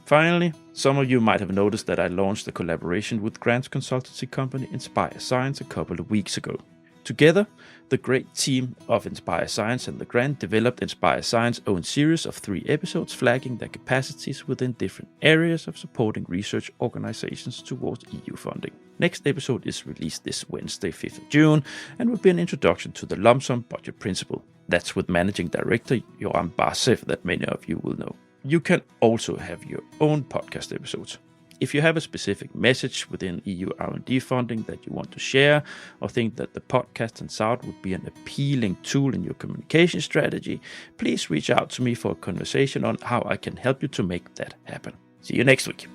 A: Finally, some of you might have noticed that I launched a collaboration with Grant's consultancy company Inspire Science a couple of weeks ago. Together, the great team of Inspire Science and the grant developed Inspire Science's own series of 3 episodes flagging their capacities within different areas of supporting research organizations towards EU funding. Next episode is released this Wednesday, 5th of June, and will be an introduction to the lump sum budget principle. That's with Managing Director Johan Barsev that many of you will know. You can also have your own podcast episodes. If you have a specific message within EU R&D funding that you want to share, or think that the podcast and sound would be an appealing tool in your communication strategy, please reach out to me for a conversation on how I can help you to make that happen. See you next week.